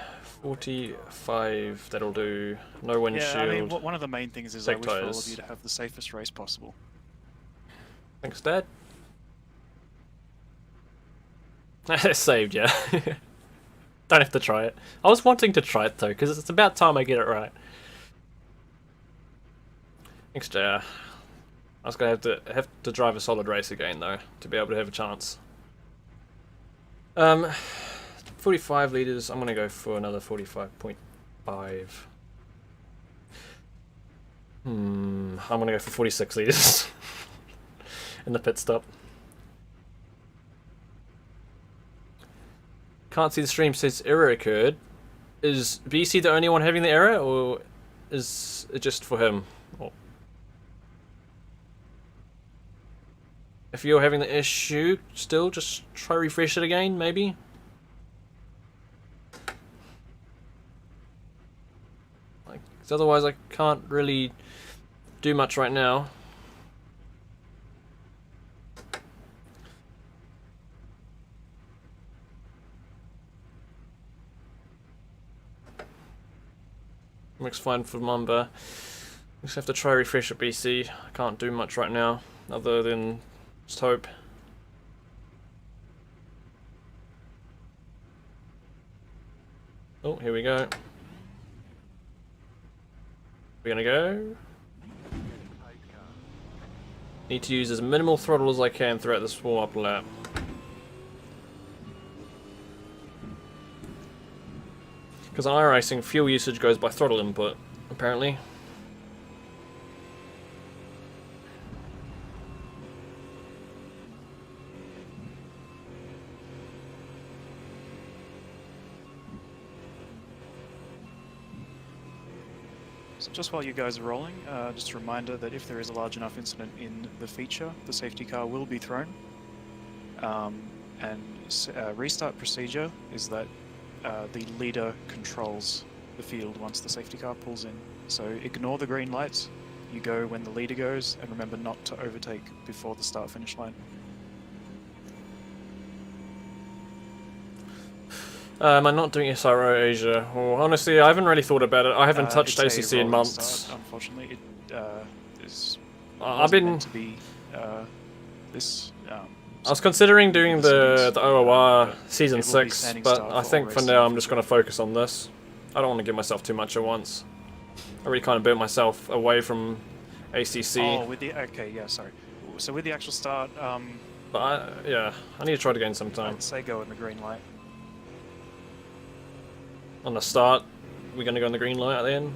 45. That'll do. No windshield. Yeah, I mean, one of the main things is I wish for all of tires. you to have the safest race possible. Thanks, Dad. Saved, yeah. Don't have to try it. I was wanting to try it though, because it's about time I get it right. Thanks, JR. I was gonna have to drive a solid race again though to be able to have a chance. 45 litres. I'm gonna go for another 45.5. I'm gonna go for 46 litres in the pit stop. Can't see the stream, says error occurred. Is BC the only one having the error, or is it just for him? Or if you're having the issue still, just try refresh it again, maybe? Like, 'cause otherwise I can't really do much right now. Works fine for Mamba. Just have to try refresh at BC. I can't do much right now, other than just hope. Oh, here we go. We're gonna go. Need to use as minimal throttle as I can throughout this warm-up lap. Because on iRacing, fuel usage goes by throttle input, apparently. So just while you guys are rolling, just a reminder that if there is a large enough incident in the feature, the safety car will be thrown. Restart procedure is that the leader controls the field once the safety car pulls in. So ignore the green lights, you go when the leader goes, and remember not to overtake before the start-finish line. Am I not doing SRO Asia? Well, honestly, I haven't really thought about it. I haven't touched It's a ACC in rolling months. start, unfortunately, it is. I've been. Meant to be this. I was considering doing the OOR season It will be 6, standing but start I for think all for races now in I'm just going to focus on this. I don't want to give myself too much at once. I really kind of burnt myself away from ACC. Oh, with the sorry. So with the actual start, But yeah, I need to try it again sometime. I'd say go in the green light. On the start, we're going to go on the green light at the end.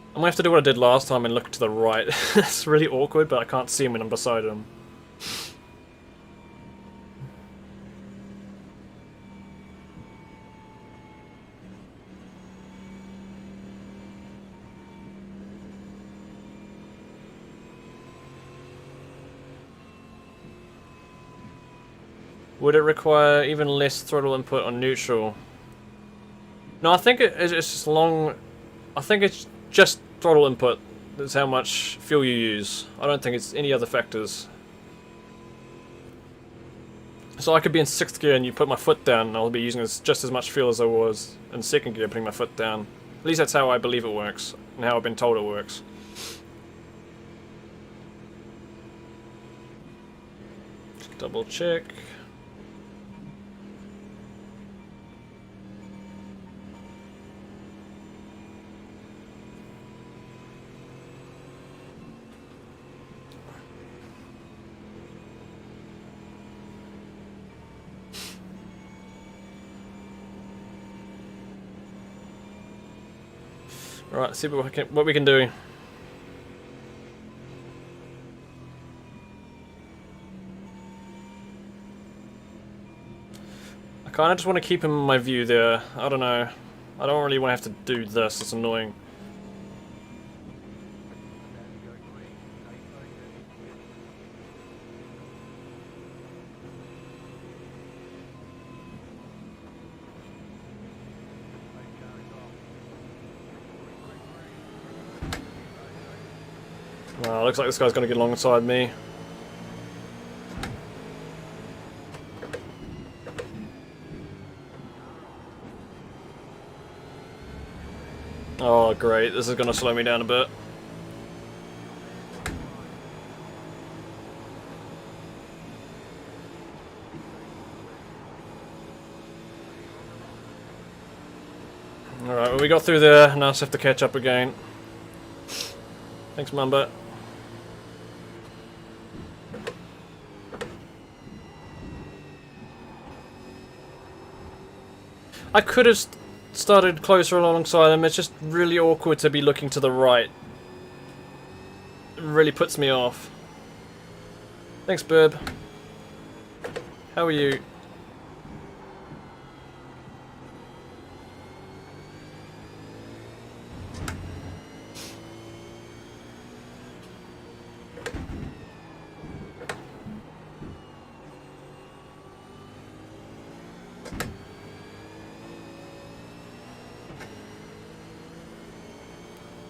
I'm going to have to do what I did last time and look to the right. It's really awkward, but I can't see him when I'm beside him. Would it require even less throttle input on neutral? No, I think it's just long. I think it's just throttle input. That's how much fuel you use. I don't think it's any other factors. So I could be in 6th gear and you put my foot down and I'll be using just as much fuel as I was in 2nd gear putting my foot down. At least that's how I believe it works and how I've been told it works. Just double check. Right, see what we can do. I kind of just want to keep him in my view there. I don't know. I don't really want to have to do this. It's annoying. Wow, looks like this guy's going to get alongside me. Oh great, this is going to slow me down a bit. Alright, well we got through there, now I just have to catch up again. Thanks, Mamba. I could have started closer alongside them. It's just really awkward to be looking to the right. It really puts me off. Thanks, Burb. How are you?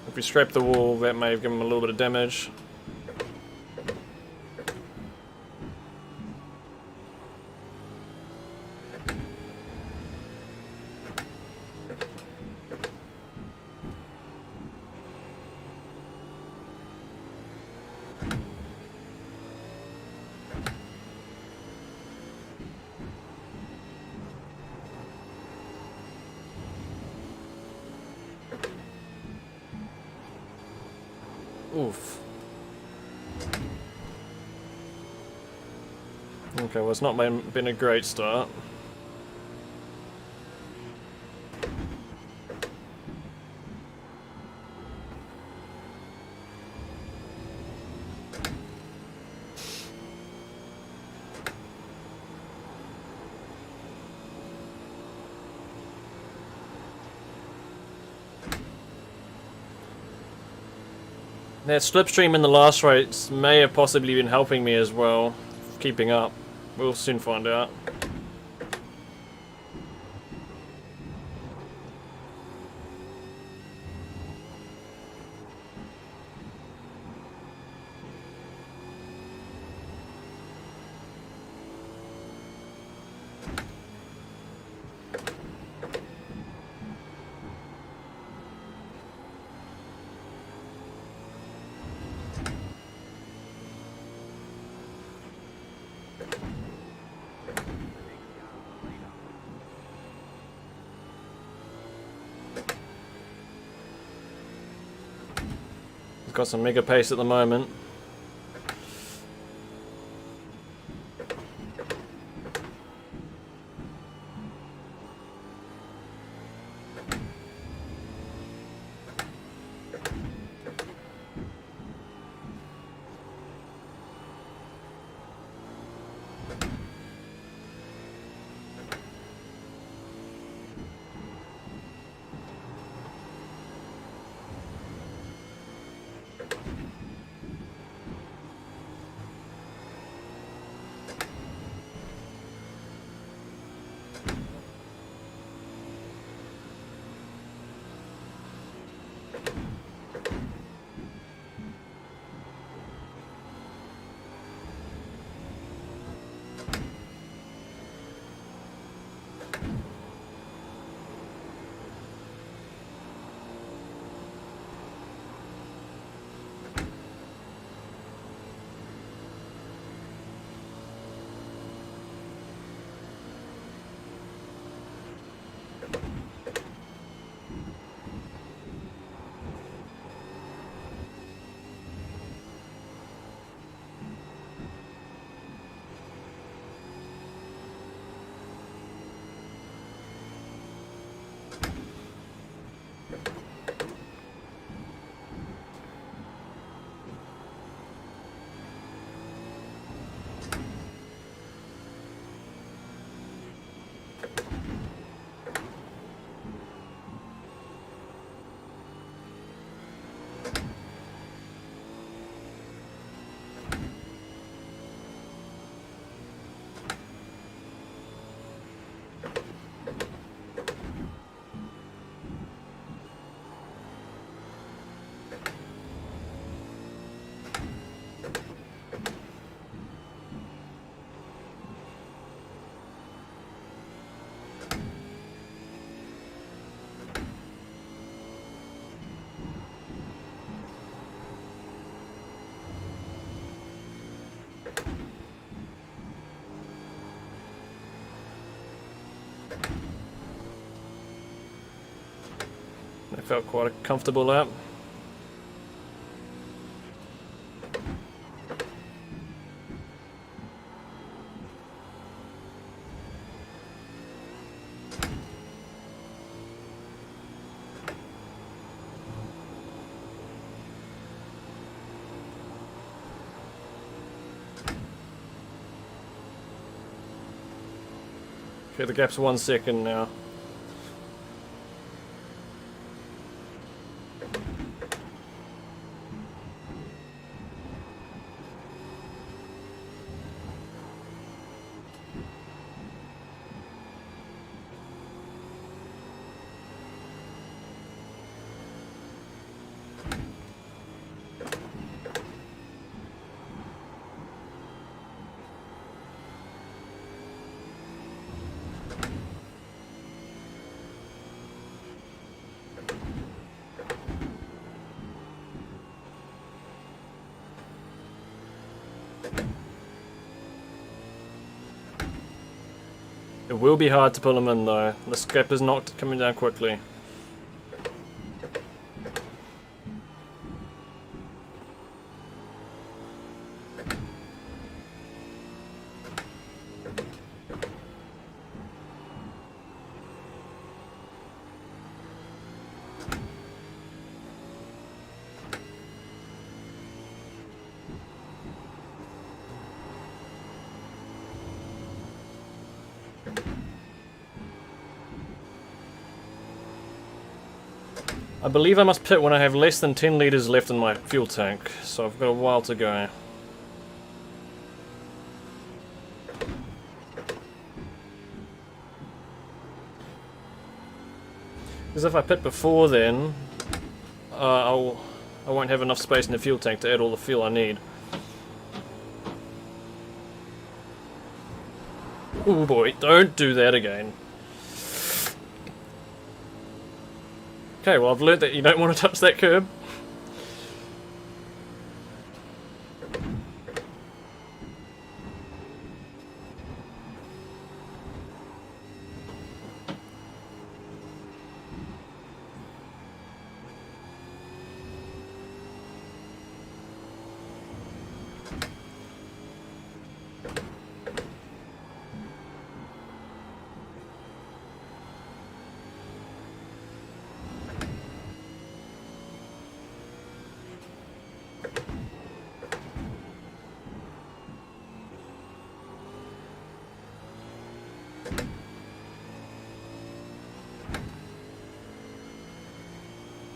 If we scrape the wall, that may have given him a little bit of damage. Oof. Okay, well it's not been a great start. That slipstream in the last race may have possibly been helping me as well, keeping up. We'll soon find out. He's got some mega pace at the moment. It felt quite a comfortable lap. Okay, the gap's 1 second now. It will be hard to pull him in though. The gap is not coming down quickly. I believe I must pit when I have less than 10 litres left in my fuel tank, so I've got a while to go. Because if I pit before then, I won't have enough space in the fuel tank to add all the fuel I need. Oh boy, don't do that again. Okay, well I've learnt that you don't want to touch that curb.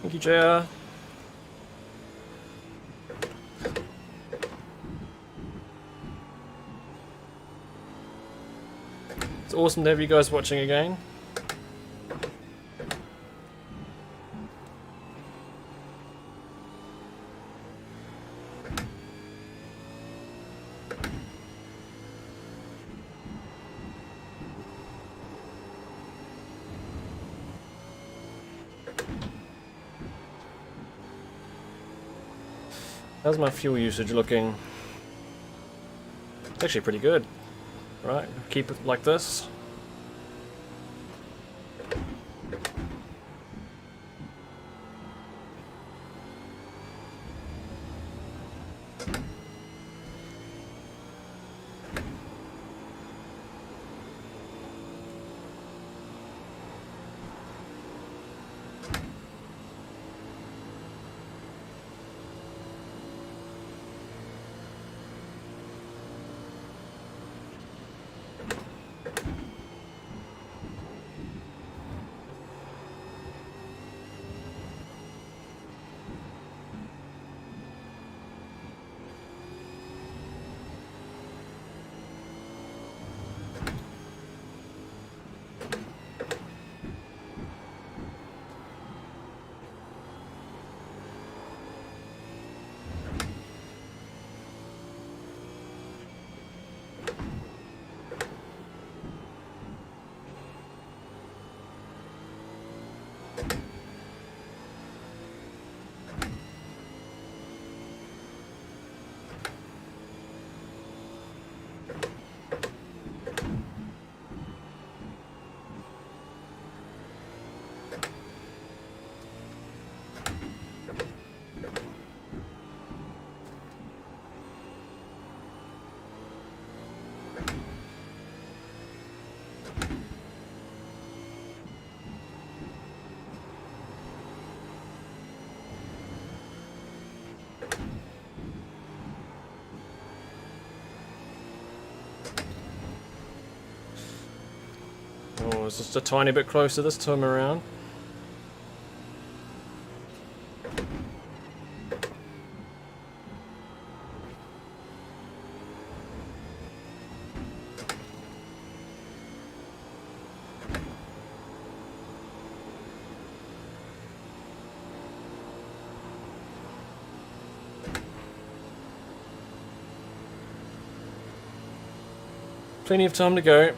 Thank you, JR. It's awesome to have you guys watching again. How's my fuel usage looking? It's actually pretty good. Right, keep it like this. Oh, it's just a tiny bit closer this time around. Plenty of time to go.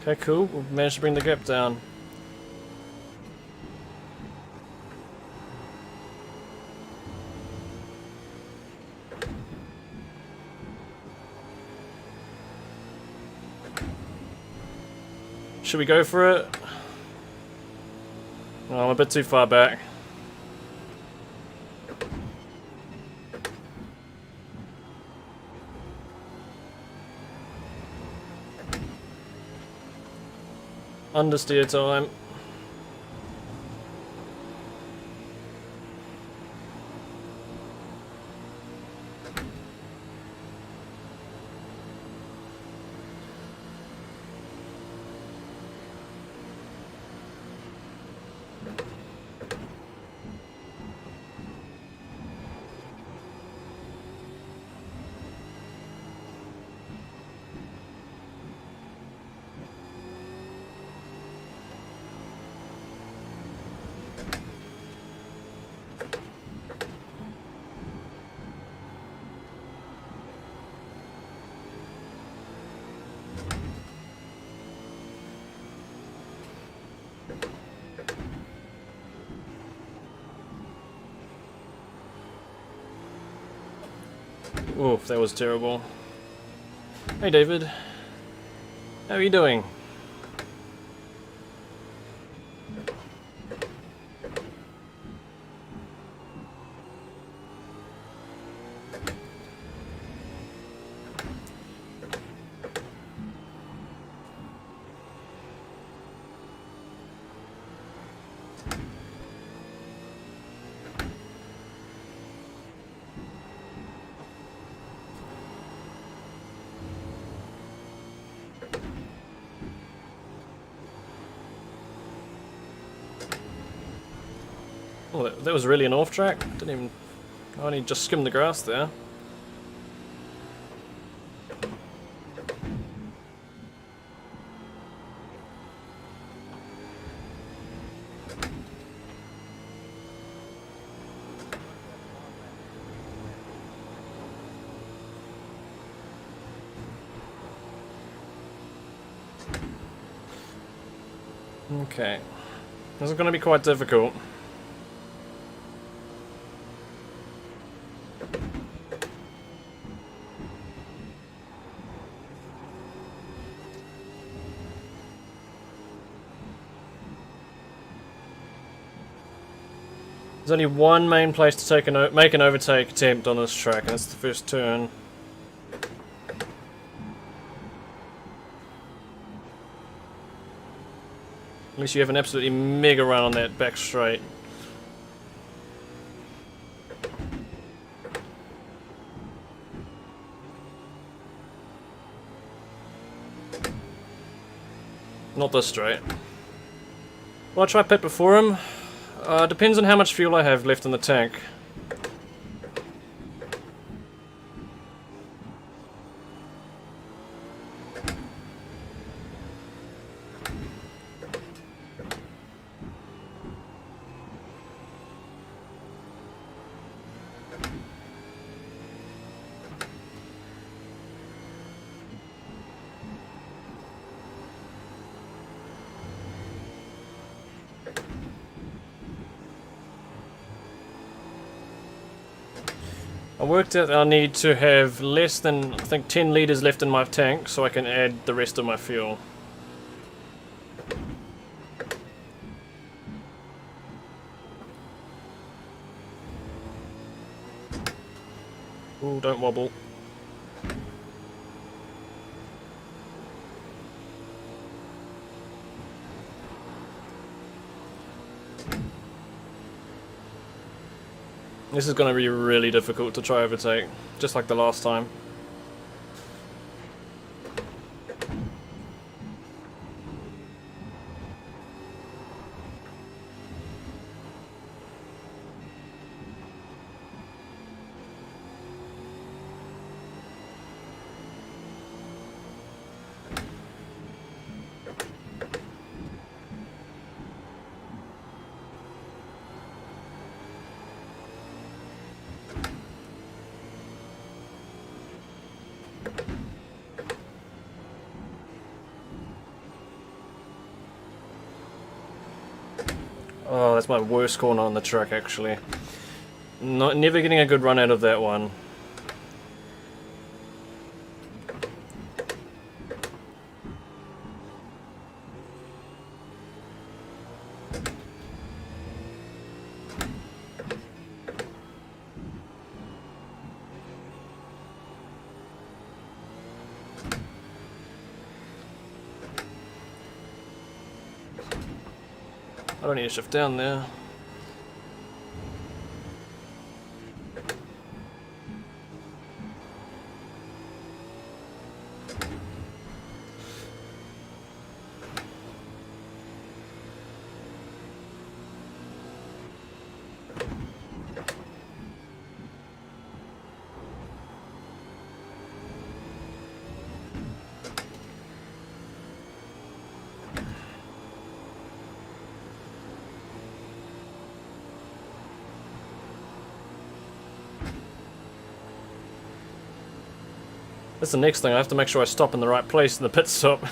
Okay, cool. We've managed to bring the gap down. Should we go for it? Oh, I'm a bit too far back. Understeer time. Oof, that was terrible. Hey David. How are you doing? Oh, that was really an off track. Didn't even. I only just skimmed the grass there. Okay. This is going to be quite difficult. There's only one main place to take make an overtake attempt on this track, and that's the first turn. At least you have an absolutely mega run on that back straight. Not this straight. Will I try pit before him? Depends on how much fuel I have left in the tank. I worked out I need to have less than, I think, 10 litres left in my tank so I can add the rest of my fuel. Ooh, don't wobble. This is going to be really difficult to try overtake, just like the last time. Oh, that's my worst corner on the track, actually. Never getting a good run out of that one. I don't need to shift down there. That's the next thing, I have to make sure I stop in the right place in the pit stop.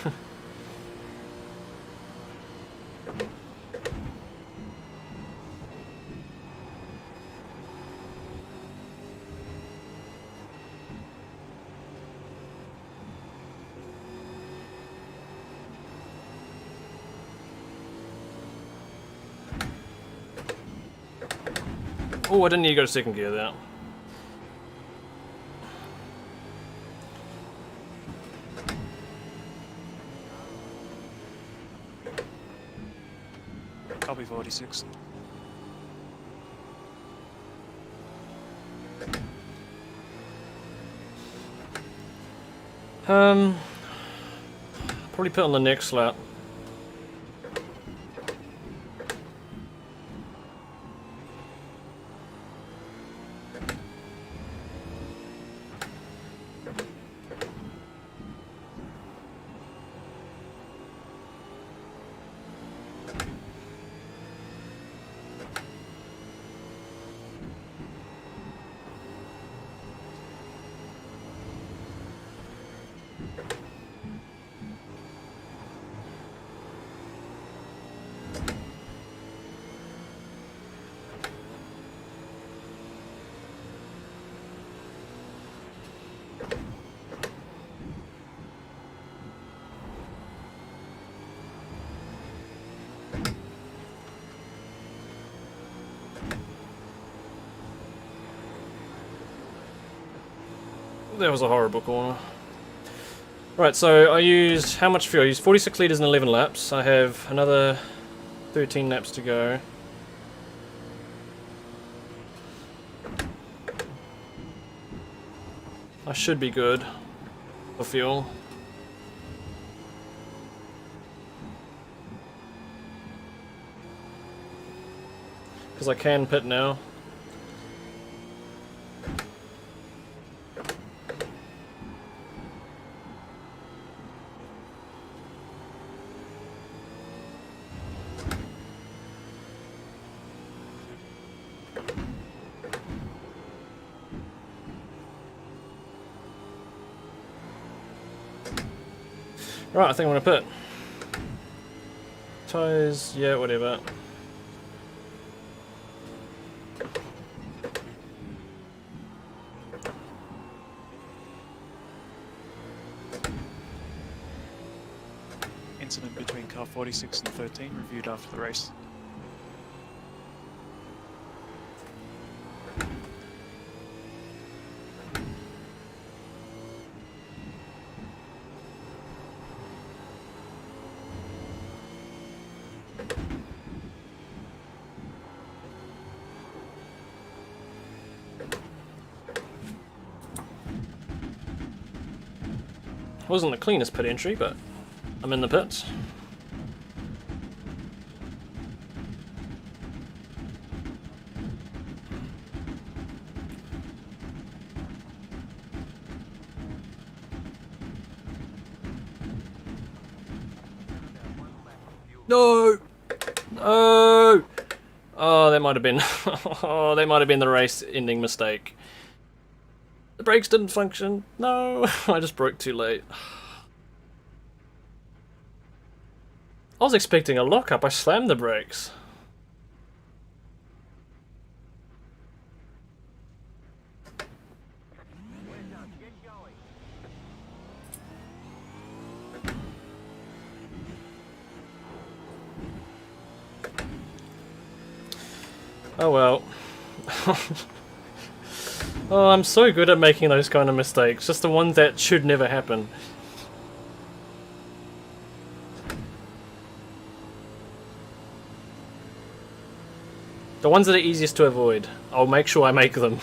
Oh, I didn't need to go to second gear there. Copy 46. Probably put on the next lap. That was a horrible corner. Right, so I used, how much fuel? I used 46 litres in 11 laps. I have another 13 laps to go. I should be good for fuel. Because I can pit now. Right, I think I'm gonna pit. Tyres, yeah, whatever. Incident between car 46 and 13 reviewed after the race. Wasn't the cleanest pit entry, but I'm in the pits. No! No! Oh, that might have been. Oh, that might have been the race-ending mistake. The brakes didn't function. No, I just broke too late. I was expecting a lockup. I slammed the brakes. Oh well. Oh, I'm so good at making those kind of mistakes. Just the ones that should never happen. The ones that are easiest to avoid. I'll make sure I make them.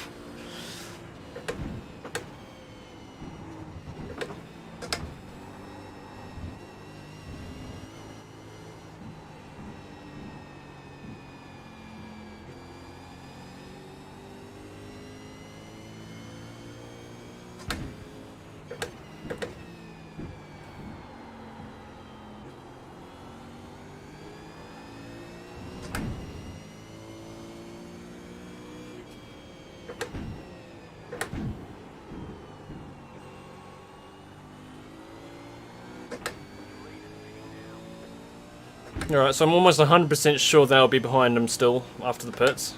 Alright, so I'm almost 100% sure they'll be behind him still after the pits.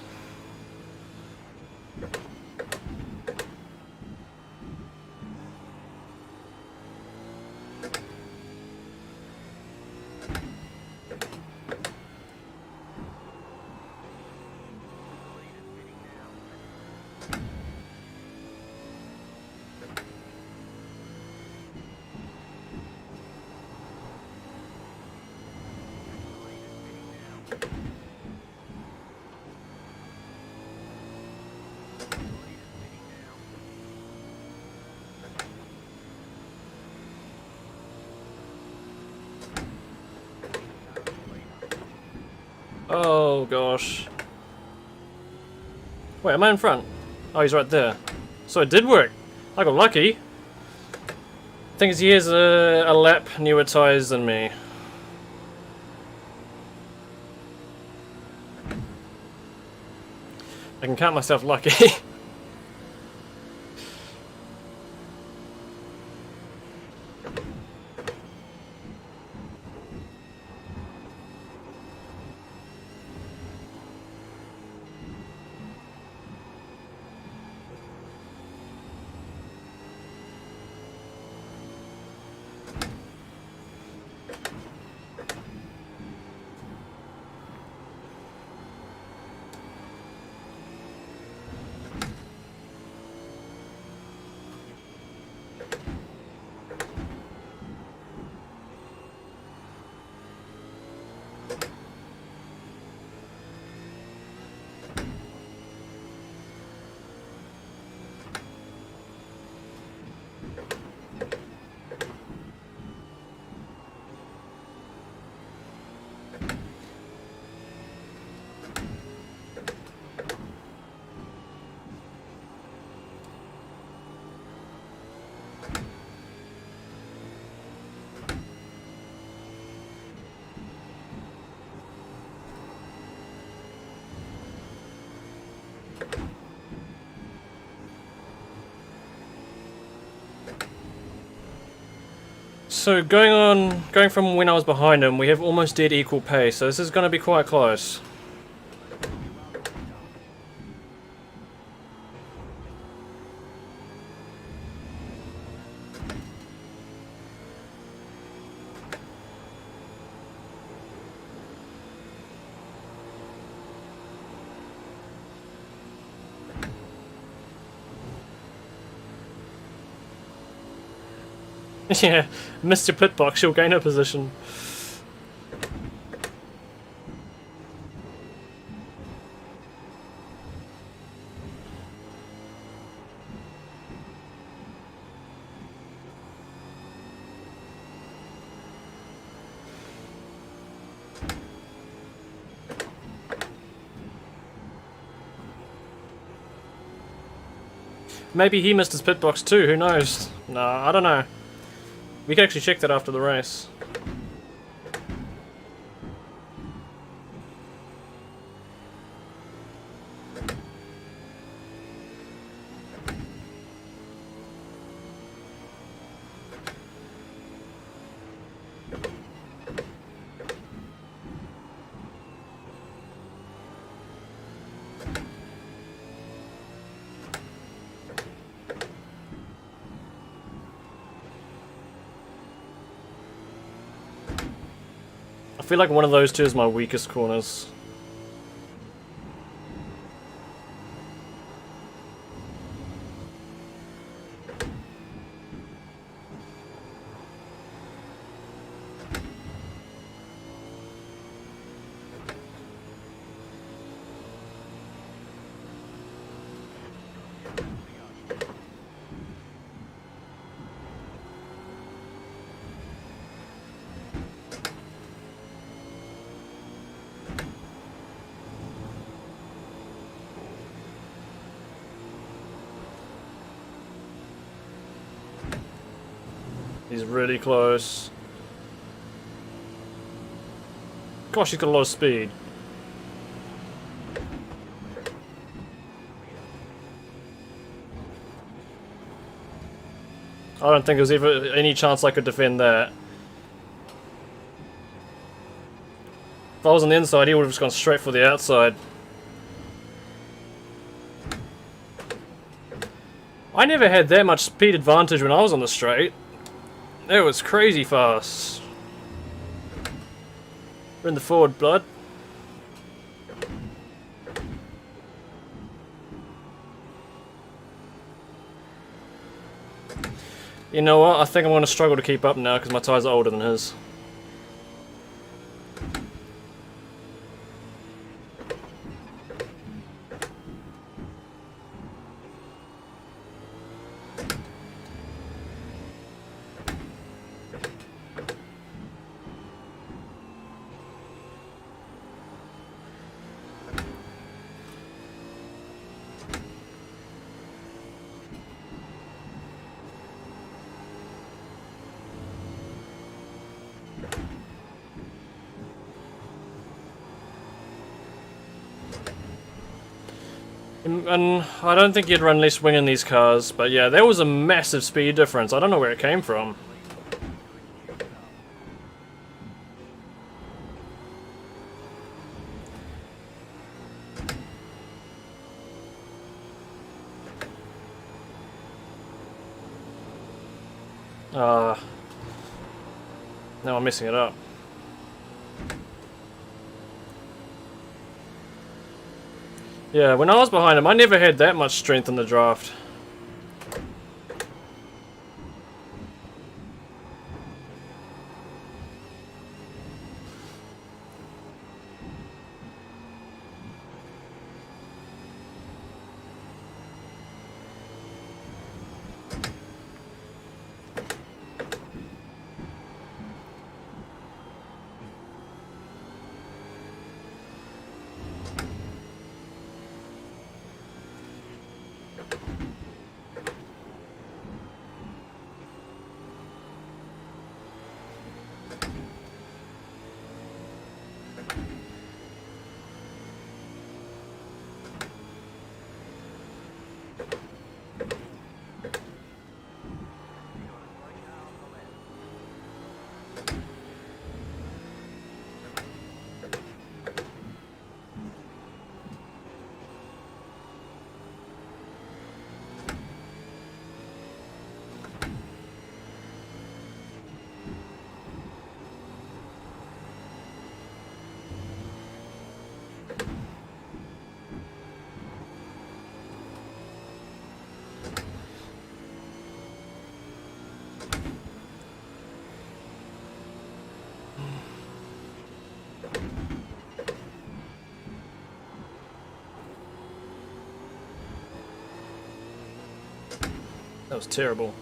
Oh gosh. Wait, am I in front? Oh, he's right there. So it did work. I got lucky. Thing is, he has a lap newer tyres than me. I can count myself lucky. So going from when I was behind him, we have almost dead equal pace, so this is going to be quite close. Yeah, missed your pit box, you'll gain a position. Maybe he missed his pit box too, who knows? No, I don't know. We can actually check that after the race. I feel like one of those two is my weakest corners. He's really close. Gosh, he's got a lot of speed. I don't think there's ever any chance I could defend that. If I was on the inside, he would have just gone straight for the outside. I never had that much speed advantage when I was on the straight. It was crazy fast. We're in the forward, blood. You know what? I think I'm going to struggle to keep up now because my tyres are older than his. And I don't think you'd run less wing in these cars, but yeah, there was a massive speed difference. I don't know where it came from. Now I'm messing it up. Yeah, when I was behind him, I never had that much strength in the draft. That was terrible.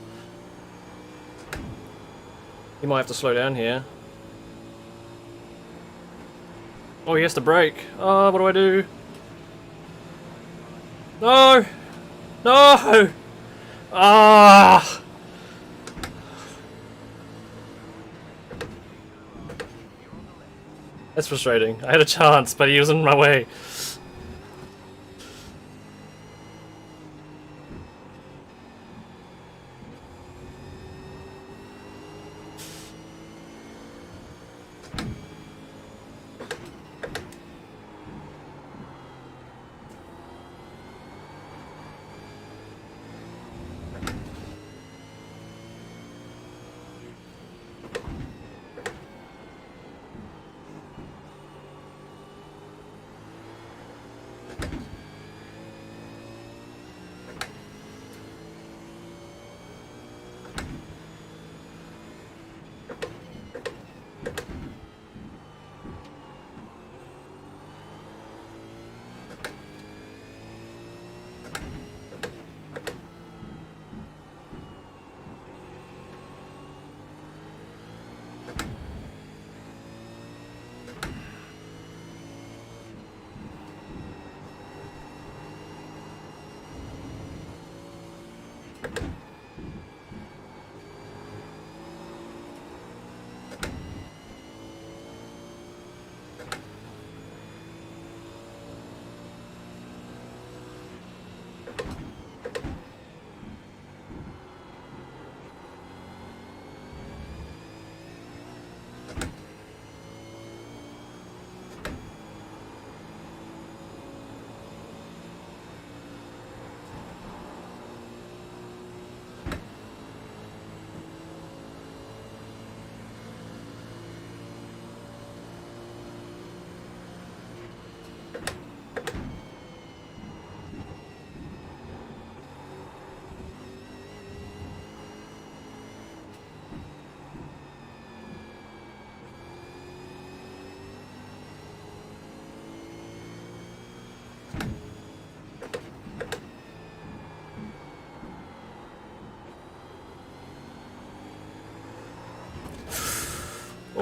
You might have to slow down here. Oh, he has to brake. Oh, what do I do? No! No! Ah! That's frustrating. I had a chance, but he was in my way.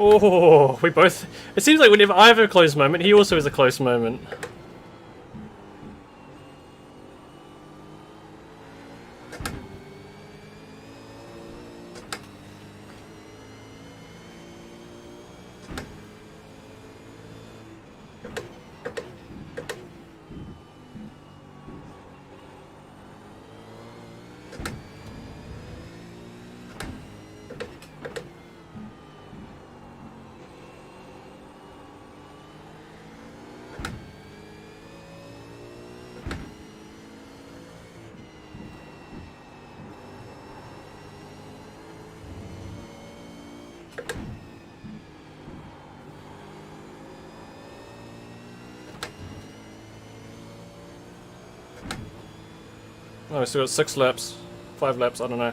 Oh, we both... It seems like whenever I have a close moment, he also has a close moment. Oh, we still got 6 laps. 5 laps, I don't know.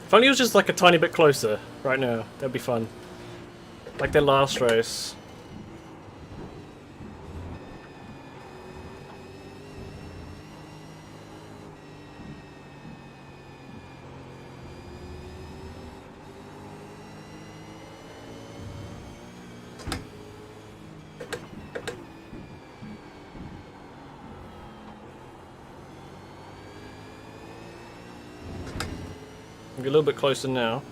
If only it was just like a tiny bit closer right now, that'd be fun. Like their last race. Get a little bit closer now.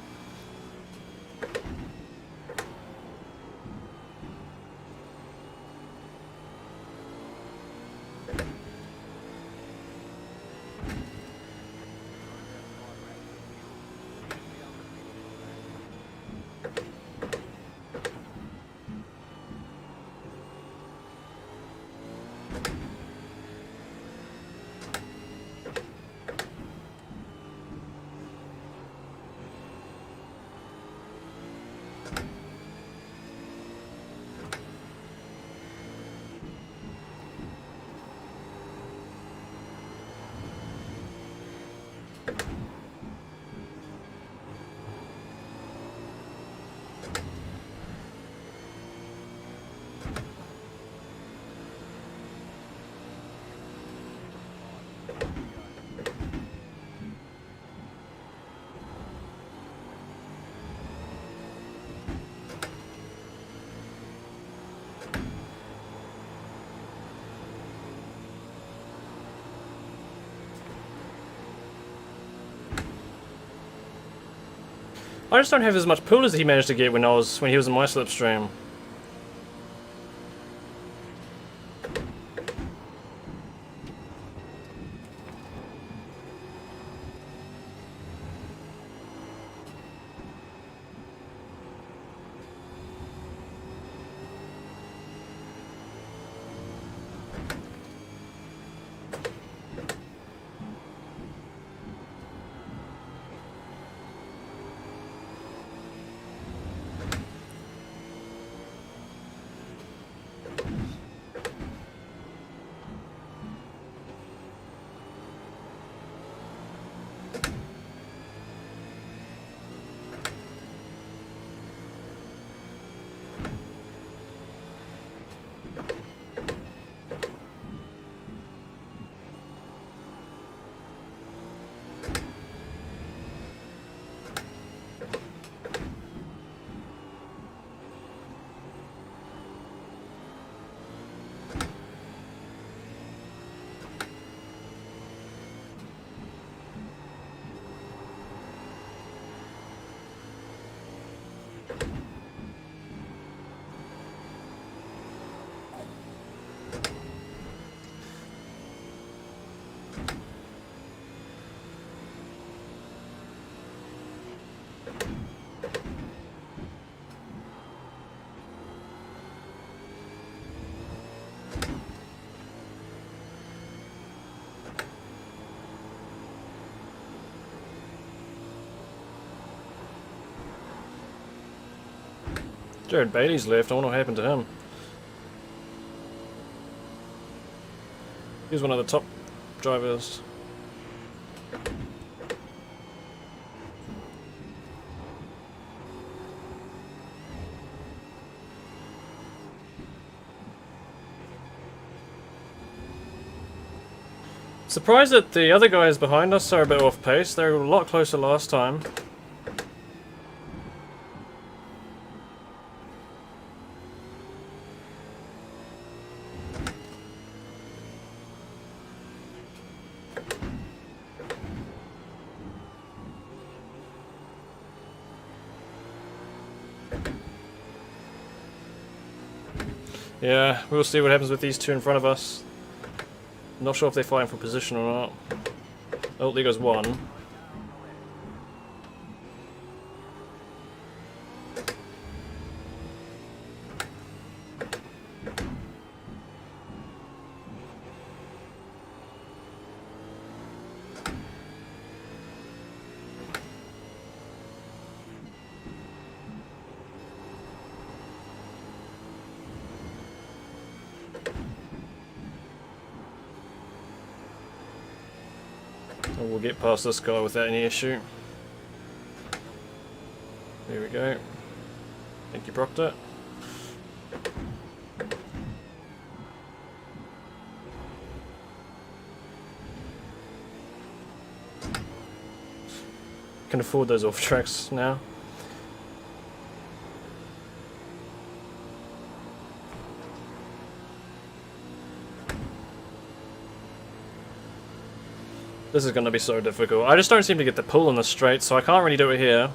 I just don't have as much pull as he managed to get when he was in my slipstream. Jared Bailey's left. I wonder what happened to him. He was one of the top drivers. Surprised that the other guys behind us are a bit off pace. They were a lot closer last time. Yeah, we'll see what happens with these two in front of us. Not sure if they're fighting for position or not. Oh, there goes one. And we'll get past this guy without any issue. There we go. I think you procced it. Can afford those off tracks now. This is going to be so difficult. I just don't seem to get the pull in the straight, so I can't really do it here.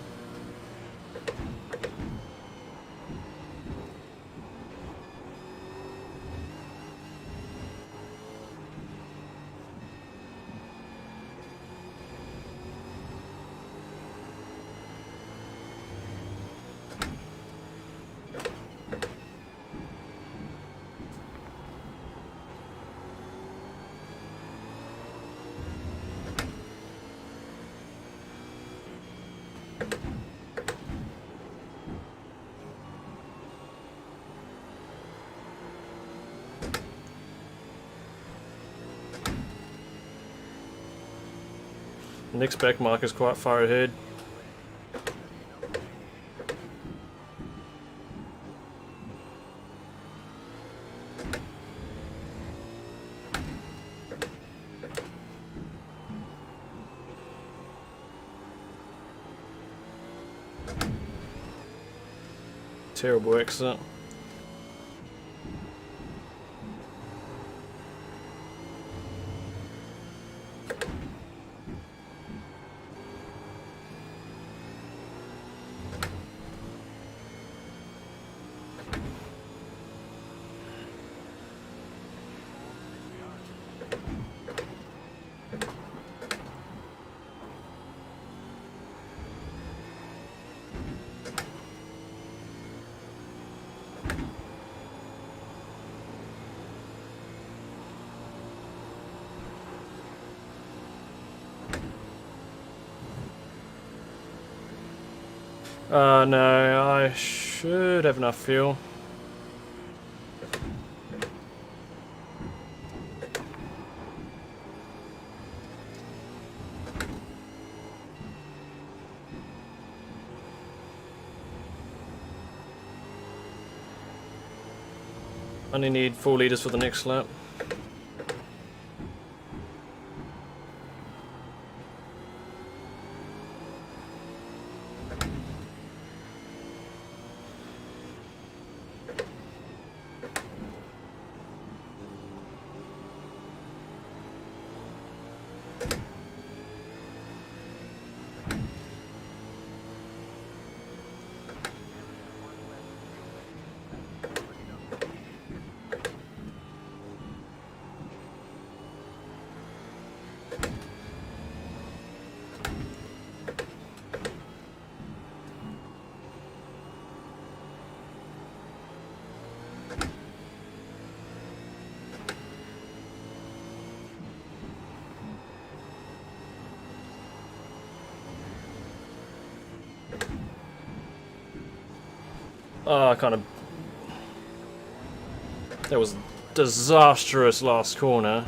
Nick's back mark is quite far ahead. Terrible exit. No, I should have enough fuel. Only need 4 litres for the next lap. Kind of. That was disastrous last corner.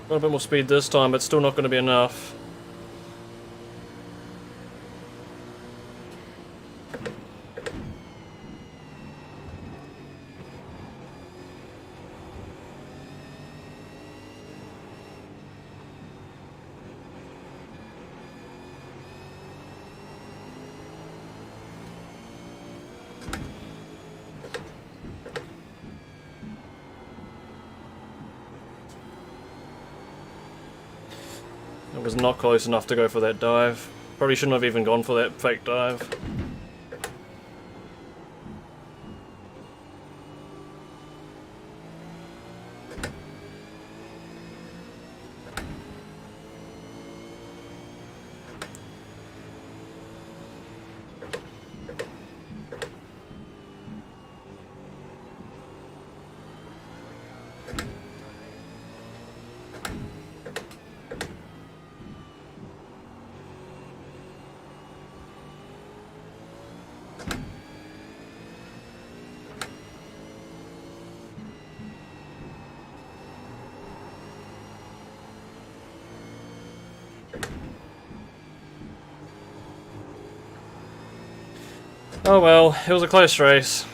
Got a bit more speed this time, but still not going to be enough. It was not close enough to go for that dive. Probably shouldn't have even gone for that fake dive. Oh well, it was a close race.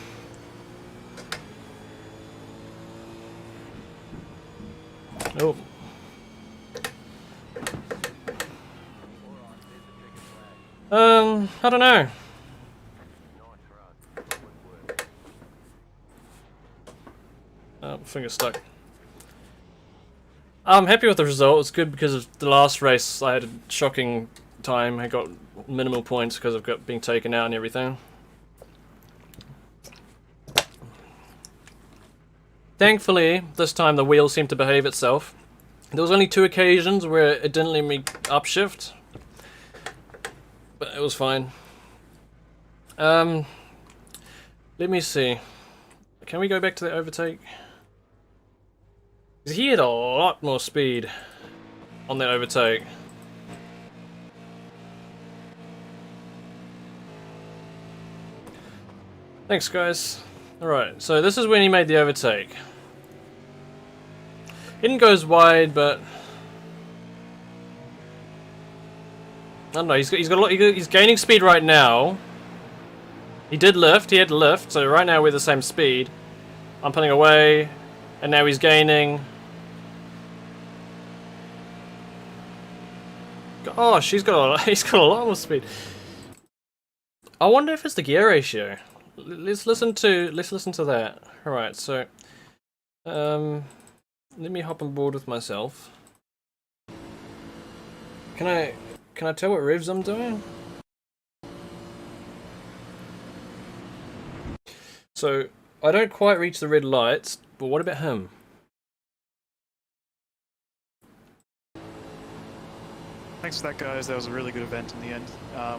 Oh. I don't know. Oh, finger stuck. I'm happy with the result. It's good because of the last race I had a shocking time. I got minimal points because of being taken out and everything. Thankfully, this time the wheel seemed to behave itself. There was only 2 occasions where it didn't let me upshift, but it was fine. Let me see. Can we go back to the overtake? 'Cause he had a lot more speed on that overtake. Thanks, guys. Alright, so this is when he made the overtake. He didn't go as wide, but I don't know. He's got a lot. He's gaining speed right now. He did lift. He had lift. So right now we're the same speed. I'm pulling away, and now he's gaining. Gosh, he's got a lot more speed. I wonder if it's the gear ratio. Let's listen to that. All right, so let me hop on board with myself. Can I tell what revs I'm doing? So I don't quite reach the red lights, but what about him? Thanks for that, guys. That was a really good event in the end.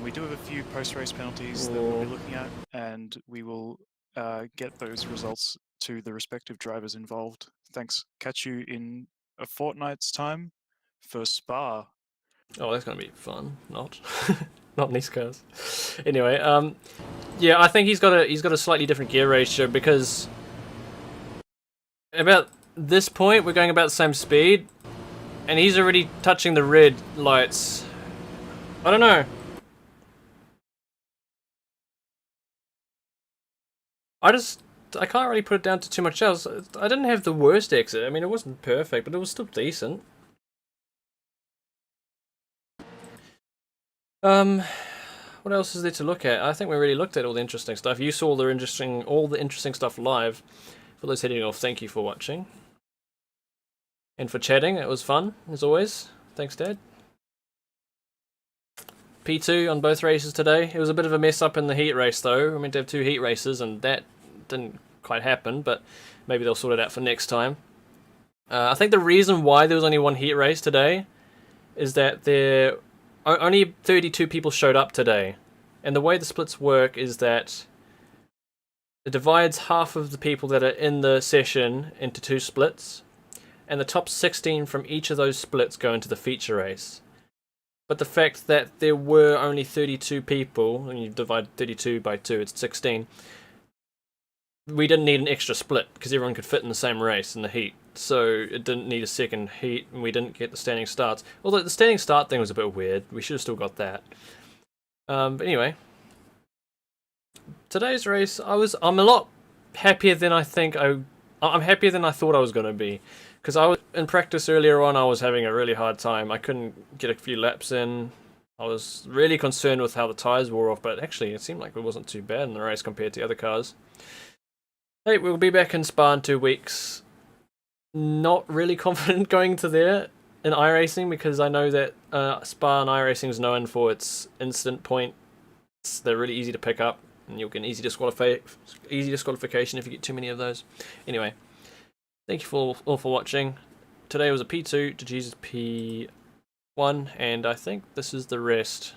We do have a few post-race penalties that we'll be looking at, and we will get those results to the respective drivers involved. Thanks. Catch you in a fortnight's time for Spa. Oh, that's gonna be fun. Not, not in these cars. Anyway, yeah, I think he's got a slightly different gear ratio because about this point we're going about the same speed, and he's already touching the red lights. I don't know. I can't really put it down to too much else. I didn't have the worst exit. I mean, it wasn't perfect, but it was still decent. What else is there to look at? I think we really looked at all the interesting stuff. You saw all the interesting stuff live. For those heading off, thank you for watching. And for chatting, it was fun, as always. Thanks, Dad. P2 on both races today. It was a bit of a mess up in the heat race, though. We meant to have 2 heat races, and that didn't quite happen, but maybe they'll sort it out for next time. I think the reason why there was only 1 heat race today is that only 32 people showed up today. And the way the splits work is that it divides half of the people that are in the session into 2 splits, and the top 16 from each of those splits go into the feature race. But the fact that there were only 32 people, and you divide 32 by 2, it's 16, we didn't need an extra split because everyone could fit in the same race in the heat. so it didn't need a second heat, and we didn't get the standing starts. Although the standing start thing was a bit weird. We should have still got that. But anyway, today's race, I'm a lot happier than I'm happier than I thought I was going to be. Because I was in practice earlier on, I was having a really hard time. I couldn't get a few laps in. I was really concerned with how the tyres wore off, but actually it seemed like it wasn't too bad in the race compared to other cars. Hey, we'll be back in Spa in 2 weeks. Not really confident going to there in iRacing, because I know that Spa and iRacing is known for its instant points. They're really easy to pick up, and you'll get an easy disqualification if you get too many of those. Anyway, thank you all for watching. Today was a P2 to Jesus P1, and I think this is the rest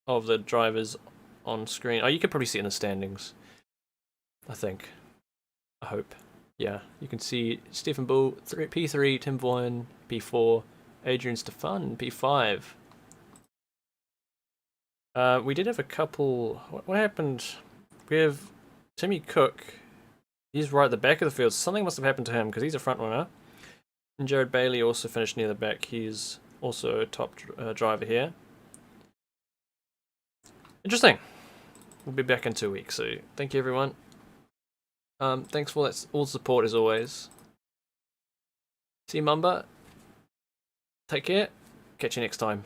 of the drivers on screen. Oh, you can probably see it in the standings. I think. I hope. Yeah, you can see Stephen Bull, P3, Tim Vaughan, P4, Adrian Stefan, P5. We did have a couple... What happened? We have Timmy Cook. He's right at the back of the field. Something must have happened to him, because he's a front runner. And Jared Bailey also finished near the back. He's also a top driver here. Interesting. We'll be back in 2 weeks, so thank you everyone. Thanks for all the support as always. See you, Mumba. Take care. Catch you next time.